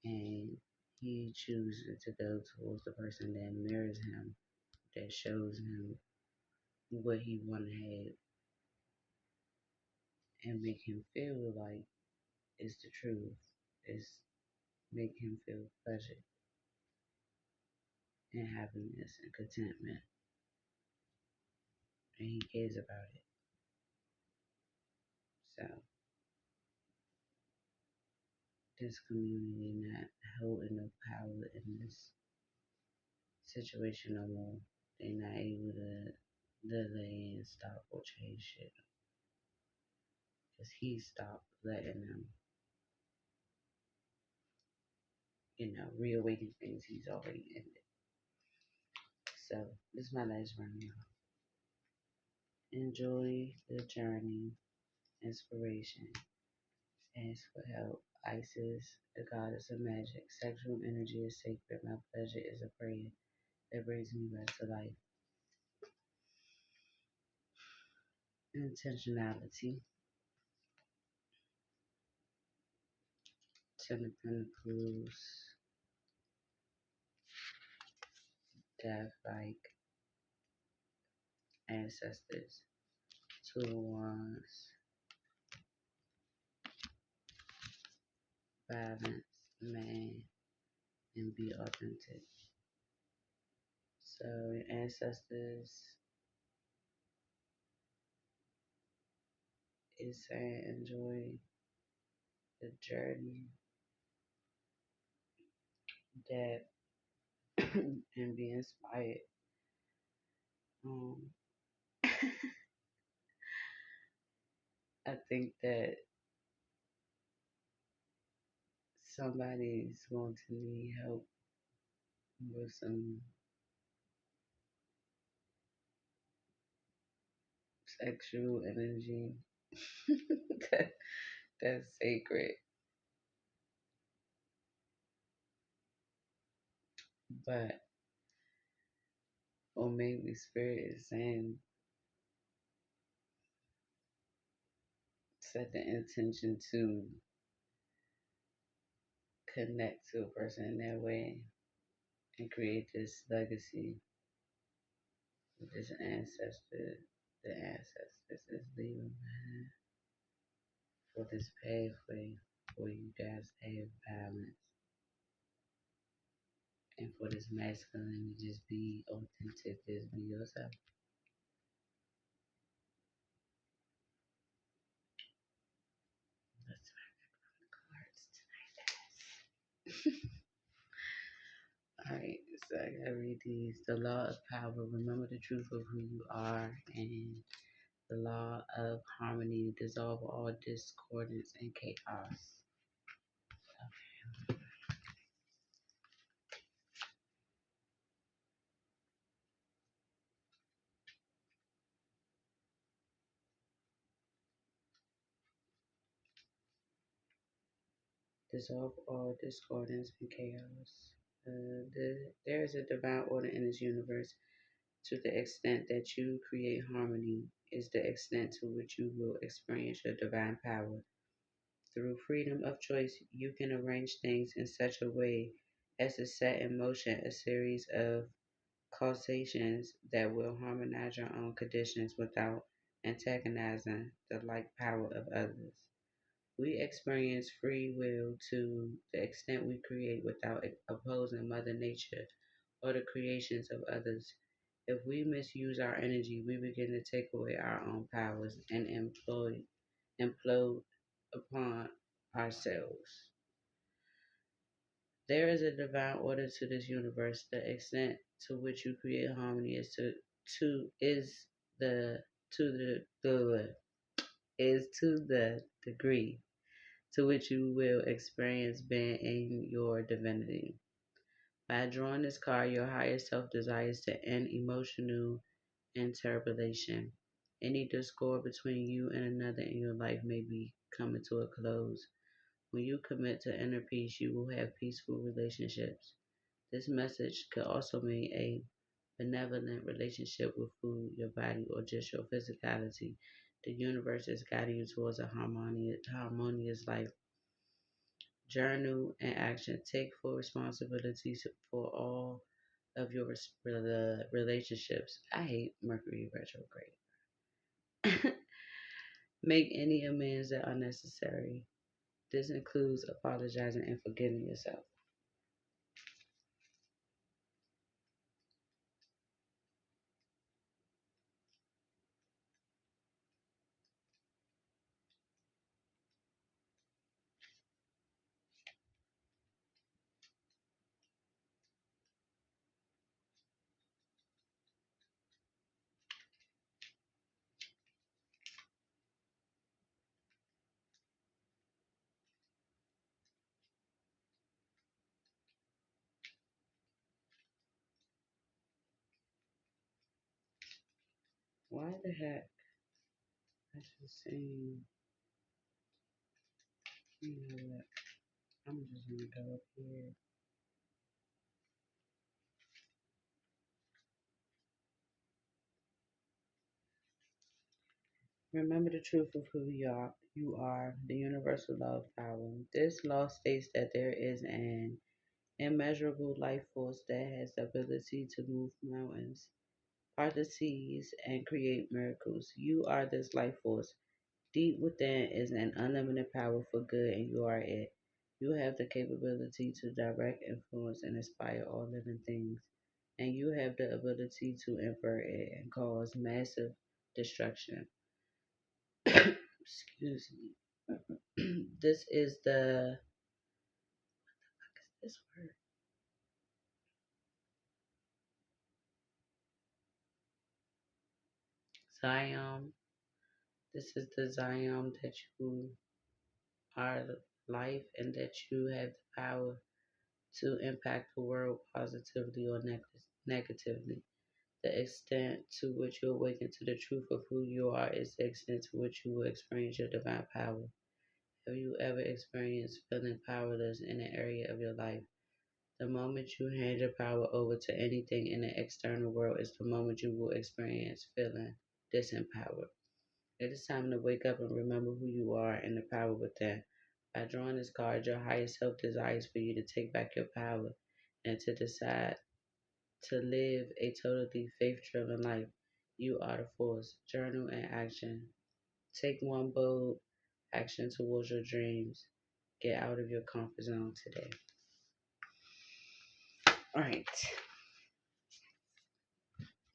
And he chooses to go towards the person that mirrors him, that shows him what he want to have and make him feel like it's the truth. It's make him feel pleasure and happiness and contentment. And he cares about it. So this community not holding no power in this situation no more. They not able to delay and stop or change shit. Because he stopped letting them, reawaken things he's already ended. So this is my last round, y'all. Enjoy the journey. Inspiration. Ask for help. Isis, the goddess of magic. Sexual energy is sacred. My pleasure is a prayer that brings me back to life. Intentionality. Ten of Pentacles. Death like ancestors. Two of Wands. Balance. Man. And be authentic. So your ancestors is saying enjoy the journey that and be inspired. Um, I think that somebody's going to need help with some sexual energy. that, that's sacred. But, or maybe spirit is saying, set the intention to connect to a person in that way and create this legacy with this ancestor, the ancestors is leaving behind for this pathway for you guys to have balance and for this masculine to just be authentic, just be yourself. Let's cards tonight. Alright, so I gotta read these. The law of power. Remember the truth of who you are, and the law of harmony. Dissolve all discordance and chaos. Dissolve all discordance and chaos. There is a divine order in this universe. To the extent that you create harmony, is the extent to which you will experience your divine power. Through freedom of choice, you can arrange things in such a way as to set in motion a series of causations that will harmonize your own conditions without antagonizing the like power of others. We experience free will to the extent we create without opposing Mother Nature or the creations of others. If we misuse our energy, we begin to take away our own powers and implode upon ourselves. There is a divine order to this universe. The extent to which you create harmony to is the the is to the degree to which you will experience being in your divinity. By drawing this card, your higher self desires to end emotional interpolation. Any discord between you and another in your life may be coming to a close. When you commit to inner peace, you will have peaceful relationships. This message could also mean a benevolent relationship with food, your body, or just your physicality. The universe is guiding you towards a harmonious life. Journal and action. Take full responsibility for all of your relationships. I hate Mercury retrograde. Make any amends that are necessary. This includes apologizing and forgiving yourself. Why the heck? I just saying, you know what? I'm just gonna go up here. Remember the truth of who you are. You are the universal law of power. This law states that there is an immeasurable life force that has the ability to move mountains, part the seas, and create miracles. You are this life force. Deep within is an unlimited power for good, and you are it. You have the capability to direct, influence, and inspire all living things. And you have the ability to invert it and cause massive destruction. Excuse me. This is this word. Zion. This is the Zion that you are life and that you have the power to impact the world positively or negatively. The extent to which you awaken to the truth of who you are is the extent to which you will experience your divine power. Have you ever experienced feeling powerless in an area of your life? The moment you hand your power over to anything in the external world is the moment you will experience feeling disempowered. It is time to wake up and remember who you are and the power within. By drawing this card, your higher self desires for you to take back your power and to decide to live a totally faith driven life. You are the force. Journal and action. Take one bold action towards your dreams. Get out of your comfort zone today. All right.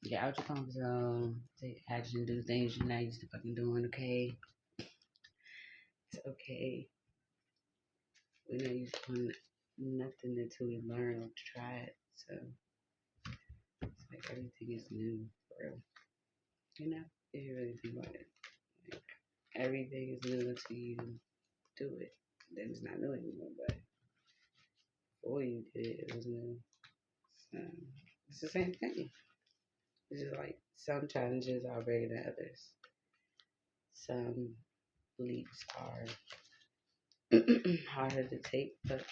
Get out your comfort zone. Take action. Do things you're not used to fucking doing. Okay. It's okay. We're not used to doing nothing until we learn or try it. So it's like everything is new for real. You know? If you really think about it. Like, everything is new until you do it. Then it's not new anymore, but before you did it, it was new. So it's the same thing. It's just like some challenges are bigger than others. Some leaps are harder to take, but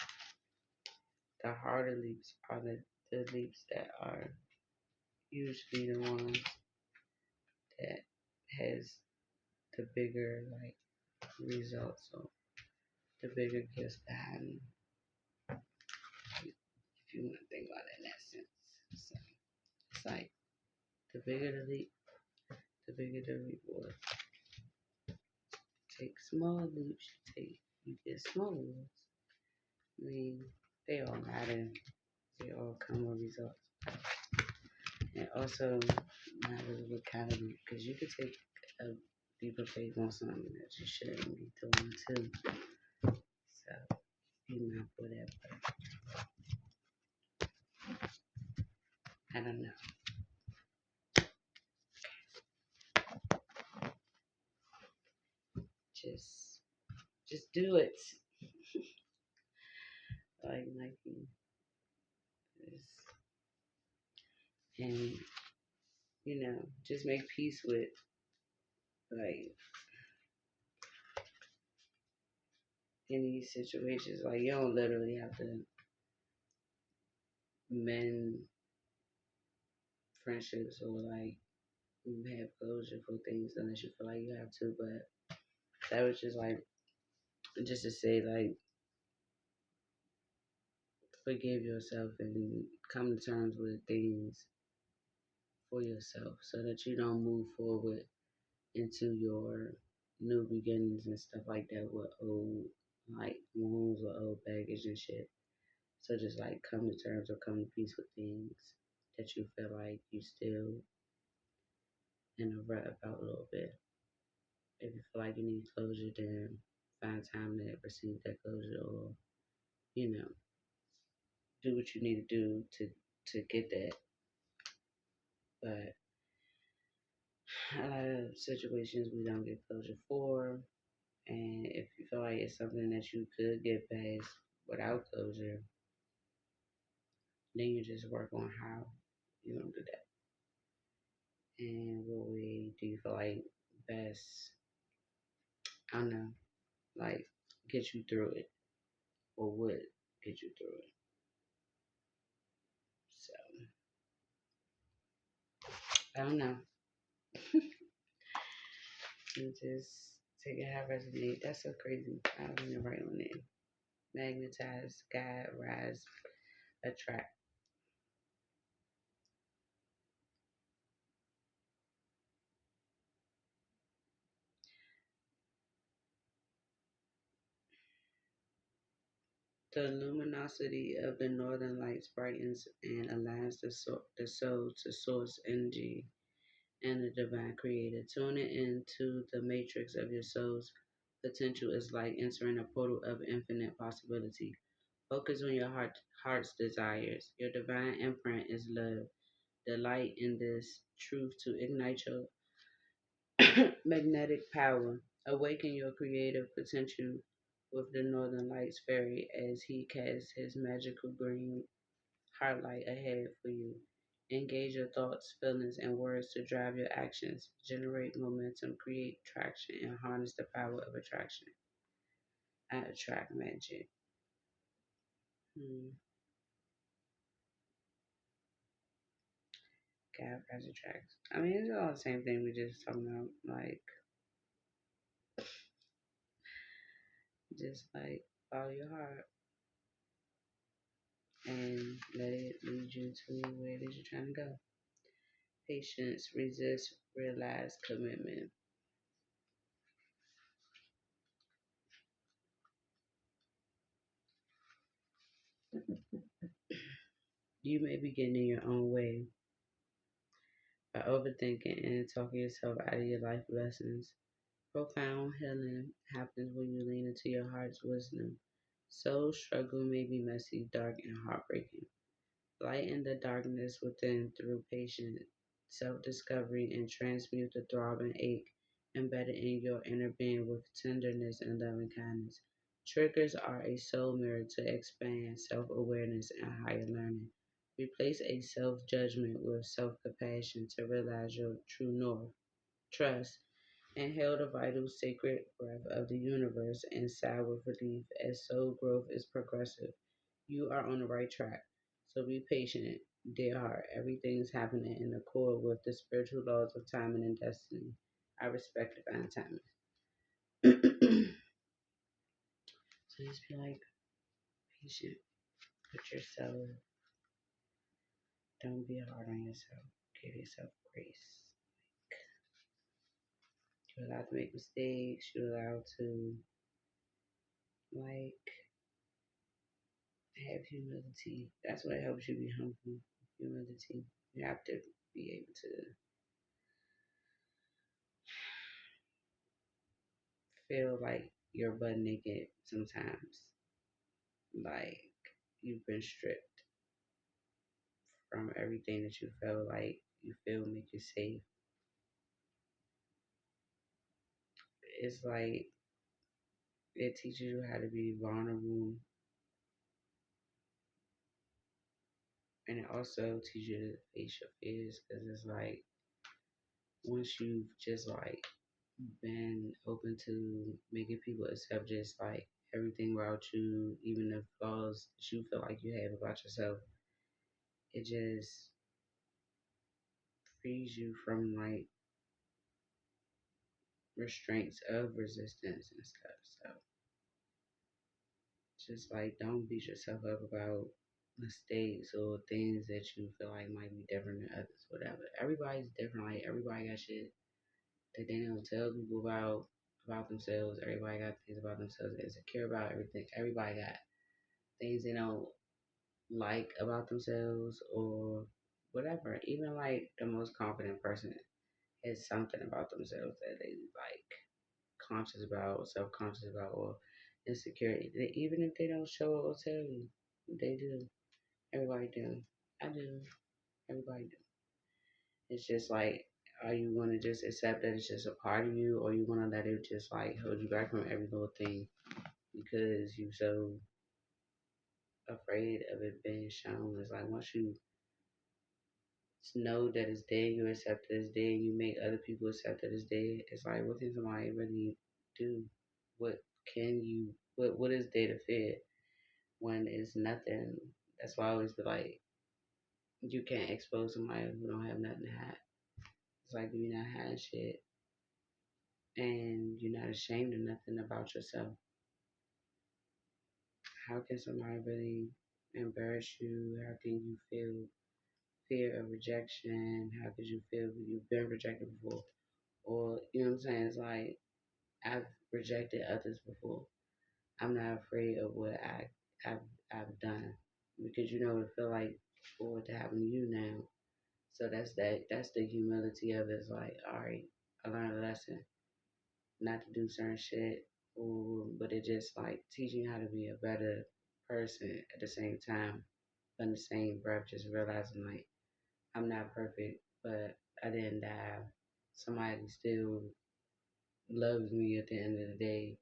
the harder leaps are the leaps that are usually the ones that has the bigger like results or the bigger gifts behind them, if you want to think about it in that sense. So it's like the bigger the leap, the bigger the reward. Take small leaps, you get small ones. I mean, they all matter. They all come with results. And also matters what kind of leap, because you could take a leap of faith on something that you shouldn't be doing too. So be mindful of that. But I don't know. Just just do it. Like Nike is, and just make peace with like any situations. Like you don't literally have to mend friendships or like have closure for things unless you feel like you have to. But that was just like just to say like forgive yourself and come to terms with things for yourself so that you don't move forward into your new beginnings and stuff like that with old like wounds or old baggage and shit. So just like come to terms or come to peace with things that you feel like you still in a rut about a little bit. If you feel like you need closure, then find time to receive that closure or, you know, do what you need to do to get that. But a lot of situations we don't get closure for. And if you feel like it's something that you could get past without closure, then you just work on how you're gonna do that. And what way do you feel like best, I don't know, like get you through it or would get you through it. So I don't know. You just take it how it resonate. That's so crazy. I don't even write on it. Magnetize, guide, rise, attract. The luminosity of the northern lights brightens and aligns the soul to source energy and the divine creator. Tuning into the matrix of your soul's potential is like entering a portal of infinite possibility. Focus on your heart's desires. Your divine imprint is love. Delight in this truth to ignite your magnetic power. Awaken your creative potential with the Northern Lights fairy as he casts his magical green heart light ahead for you. Engage your thoughts, feelings, and words to drive your actions, generate momentum, create traction, and harness the power of attraction. I attract magic. Hmm. God has attracts. I mean, it's all the same thing we just talking about. Like, just like follow your heart and let it lead you to where it is you're trying to go. Patience, resist, realize, commitment. You may be getting in your own way by overthinking and talking yourself out of your life lessons. Profound healing happens when you lean into your heart's wisdom. Soul struggle may be messy, dark, and heartbreaking. Lighten the darkness within through patience, self discovery, and transmute the throbbing ache embedded in your inner being with tenderness and loving kindness. Triggers are a soul mirror to expand self awareness and higher learning. Replace a self judgment with self compassion to realize your true north. Trust and hail the vital sacred breath of the universe and sigh with relief as soul growth is progressive. You are on the right track. So be patient, dear heart. Everything's happening in accord with the spiritual laws of timing and destiny. I respect divine timing. So just be like patient with yourself. Don't be hard on yourself. Give yourself grace. You're allowed to make mistakes. You're allowed to like have humility. That's what helps you be humble. Humility. You have to be able to feel like you're butt naked sometimes. Like you've been stripped from everything that you feel like you feel make you safe. It's like it teaches you how to be vulnerable, and it also teaches you to face your fears because it's like once you've just like been open to making people accept just like everything about you, even the flaws that you feel like you have about yourself, it just frees you from like restraints of resistance and stuff. So just like don't beat yourself up about mistakes or things that you feel like might be different than others, whatever. Everybody's different. Like everybody got shit that they don't tell people about themselves. Everybody got things about themselves they're insecure about everything. Everybody got things they don't like about themselves or whatever. Even like the most confident person has something about themselves that they like conscious about, self conscious about, or insecurity. Even if they don't show it or tell you, they do. Everybody do. I do. Everybody do. It's just like, are you gonna just accept that it's just a part of you, or you gonna let it just like hold you back from every little thing because you so afraid of it being shown? It's like once you know that it's dead, you accept that it's dead, you make other people accept that it's dead. It's like, what can somebody really do? What can you? What is there to fear when it's nothing? That's why I always be like, you can't expose somebody who don't have nothing to hide. It's like if you're not hiding shit and you're not ashamed of nothing about yourself. How can somebody really embarrass you? How can you feel fear of rejection? How could you feel you've been rejected before? Or you know what I'm saying? It's like I've rejected others before. I'm not afraid of what I've I've done because you know what it feel like for it to happen to you now. So that's that. That's the humility of it. It's like, all right, I learned a lesson not to do certain shit, or but it just like teaching you how to be a better person at the same time. In the same breath, just realizing like I'm not perfect, but I didn't die. Somebody still loves me at the end of the day.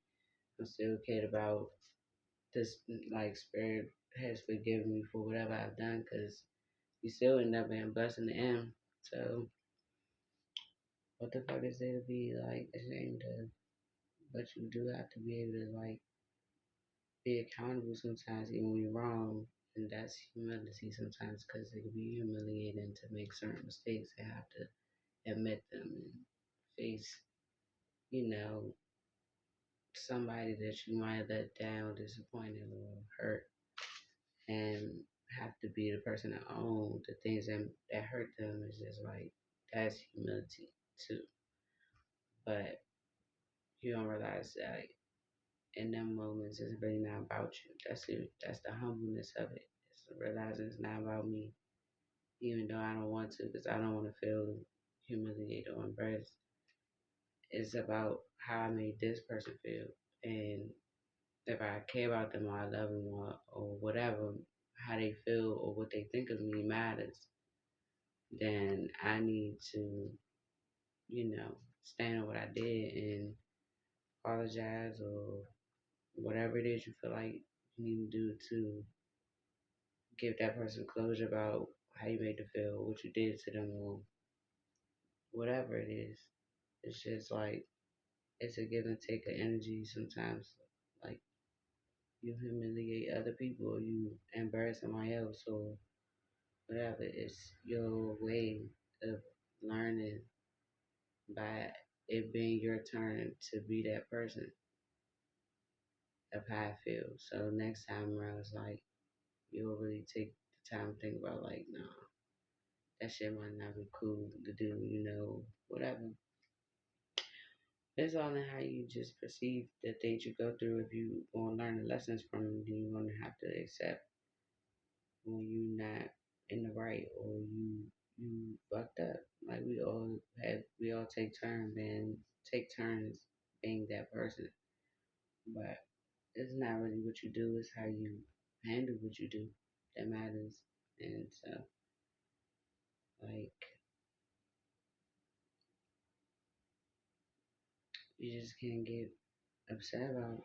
I'm still cared about. This like spirit has forgiven me for whatever I've done because you still end up being blessed in the end. So what the fuck is there to be like ashamed of? But you do have to be able to like be accountable sometimes, even when you're wrong. And that's humility sometimes, because it can be humiliating to make certain mistakes and have to admit them and face, you know, somebody that you might have let down, disappointed, or hurt, and have to be the person to own the things that hurt them. Is just like that's humility too. But you don't realize that like, in them moments it's really not about you. That's the humbleness of it. It's realizing it's not about me, even though I don't want to, because I don't want to feel humiliated or embarrassed. It's about how I made this person feel, and if I care about them or I love them or whatever, how they feel or what they think of me matters. Then I need to, stand on what I did and apologize or whatever it is you feel like you need to do to give that person closure about how you made them feel, what you did to them, or whatever it is. It's just like it's a give and take of energy sometimes. Like you humiliate other people or you embarrass somebody else or whatever. It's your way of learning by it being your turn to be that person of how I feel. So next time around, it's like you'll really take the time to think about like, nah, that shit might not be cool to do, whatever. It's all in how you just perceive the things you go through. If you want to learn the lessons from them, then you're gonna have to accept when you not in the right or you fucked up. Like we all take turns being that person. But it's not really what you do, it's how you handle what you do that matters. And so like you just can't get upset about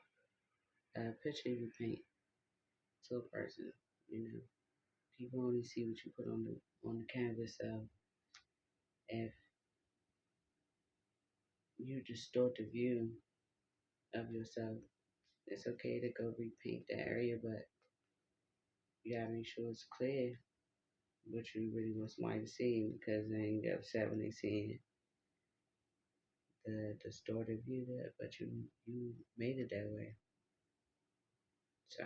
a picture you paint to a person, you know. People only see what you put on the canvas, so if you distort the view of yourself, it's okay to go repaint that area, but you gotta make sure it's clear what you really want somebody to see, because they ain't get upset when they see the distorted view there, but you made it that way. So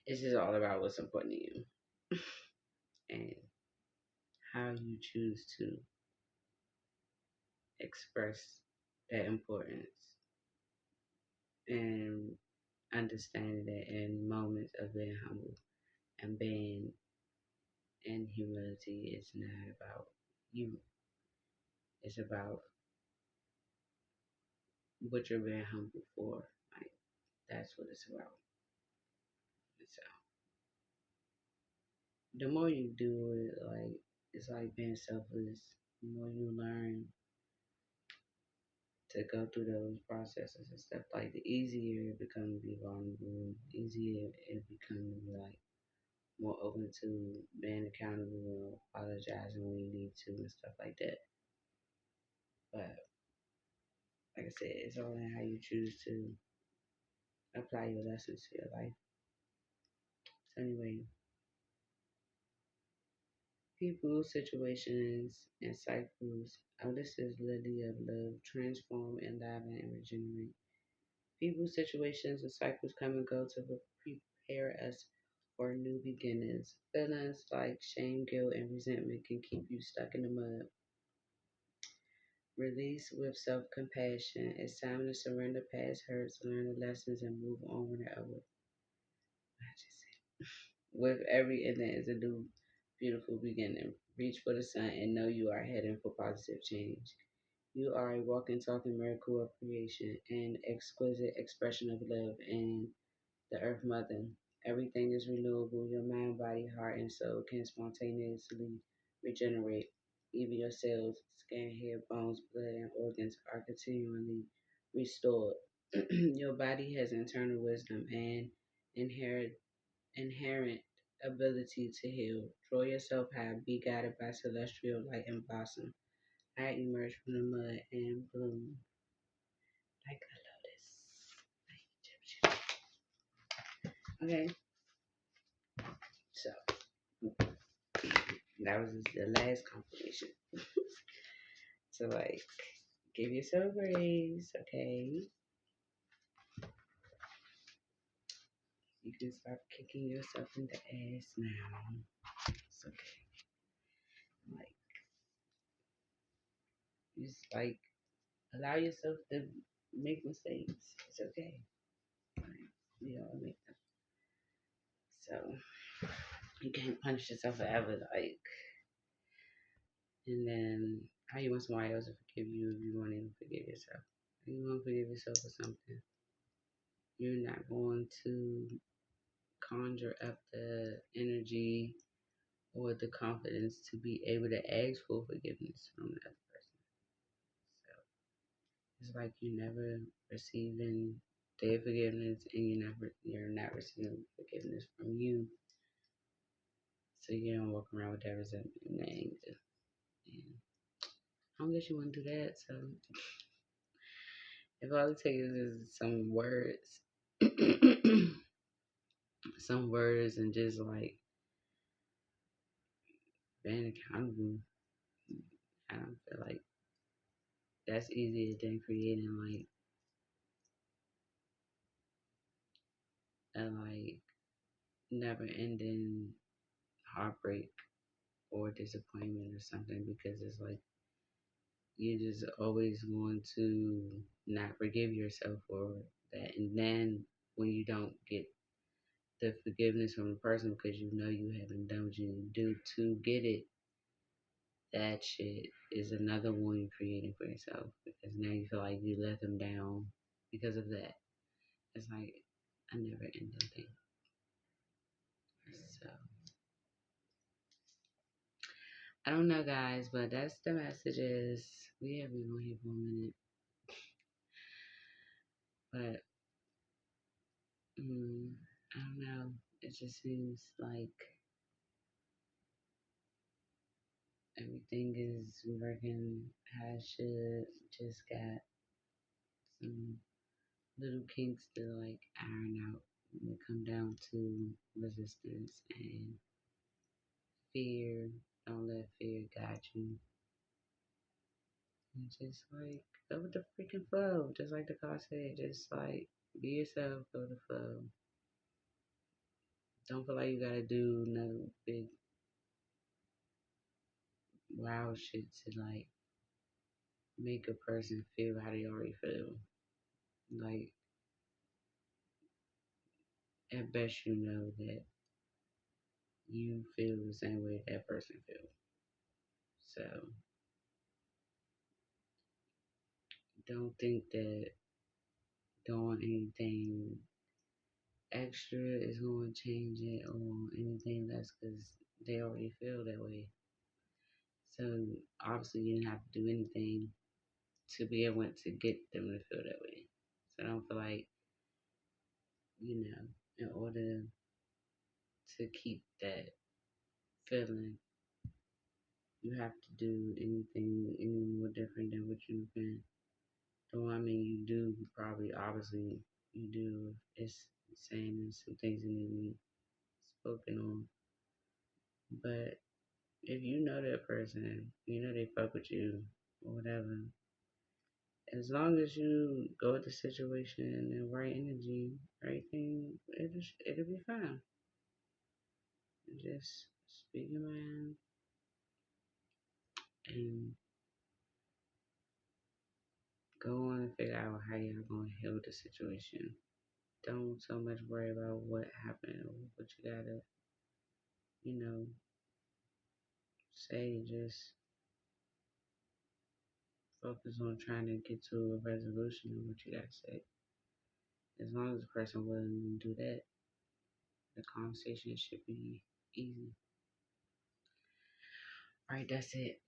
it's just all about what's important to you and how you choose to express that importance and understanding that in moments of being humble and being in humility, it's not about you. It's about what you're being humble for. Like that's what it's about. So the more you do it, like it's like being selfless. The more you learn to go through those processes and stuff, like the easier it becomes to be vulnerable, easier it becomes to be like more open to being accountable or apologizing when you need to and stuff like that. But like I said, it's all in how you choose to apply your lessons to your life. So anyway, people, situations, and cycles. Oh, this is Lily of Love. Transform, enliven, and regenerate. People, situations, and cycles come and go to prepare us for new beginnings. Feelings like shame, guilt, and resentment can keep you stuck in the mud. Release with self compassion. It's time to surrender past hurts, learn the lessons, and move on with it. With every ending is a new, beautiful beginning. Reach for the sun and know you are heading for positive change. You are a walking, talking miracle of creation, an exquisite expression of love and the Earth Mother. Everything is renewable. Your mind, body, heart, and soul can spontaneously regenerate. Even your cells, skin, hair, bones, blood, and organs are continually restored. Your body has internal wisdom and inherent ability to heal. Draw yourself high. Be guided by celestial light and blossom. I emerge from the mud and bloom like a lotus. Okay, so that was the last confirmation. So like, give yourself grace, okay? You can stop kicking yourself in the ass now. It's okay. Like, just like allow yourself to make mistakes. It's okay. Like, we all make them. So you can't punish yourself forever. Like, and then how you want somebody else to forgive you if you won't even forgive yourself? You won't forgive yourself for something. You're not going to conjure up the energy or the confidence to be able to ask for forgiveness from the other person. So it's like you never receiving their forgiveness and you're not receiving forgiveness from you. So you don't walk around with that resentment and anger. And I don't guess you want to do that. So if all it takes is some words, some words, and just like being accountable, I don't feel like that's easier than creating like never ending heartbreak or disappointment or something, because it's like you're just always going to not forgive yourself for that. And then when you don't get the forgiveness from the person because you know you haven't done what you need to do to get it, that shit is another one you're creating for yourself, because now you feel like you let them down because of that. It's like a never ending thing. So I don't know, guys, but that's the messages. We have been on here for a minute, but I don't know. It just seems like everything is working how it should. Just got some little kinks to like iron out when it come down to resistance and fear. Don't let fear guide you. And just like go with the freaking flow. Just like the car said, just like be yourself, go with the flow. Don't feel like you gotta do no big wow shit to like make a person feel how they already feel. Like at best you know that you feel the same way that person feels. So don't think that doing anything extra is going to change it or anything less, because they already feel that way. So obviously you didn't have to do anything to be able to get them to feel that way. So I don't feel like, in order to keep that feeling, you have to do anything any more different than what you've been doing. I mean, you do probably, obviously, you do. It's saying some things that need to be spoken on. But if you know that person, you know they fuck with you or whatever, as long as you go with the situation in the right energy, right thing, it'll be fine. Just speak your mind and go on and figure out how you're going to heal the situation. Don't so much worry about what happened or what you gotta, you know, say. Just focus on trying to get to a resolution of what you gotta say. As long as the person willing to do that, the conversation should be easy. All right, that's it.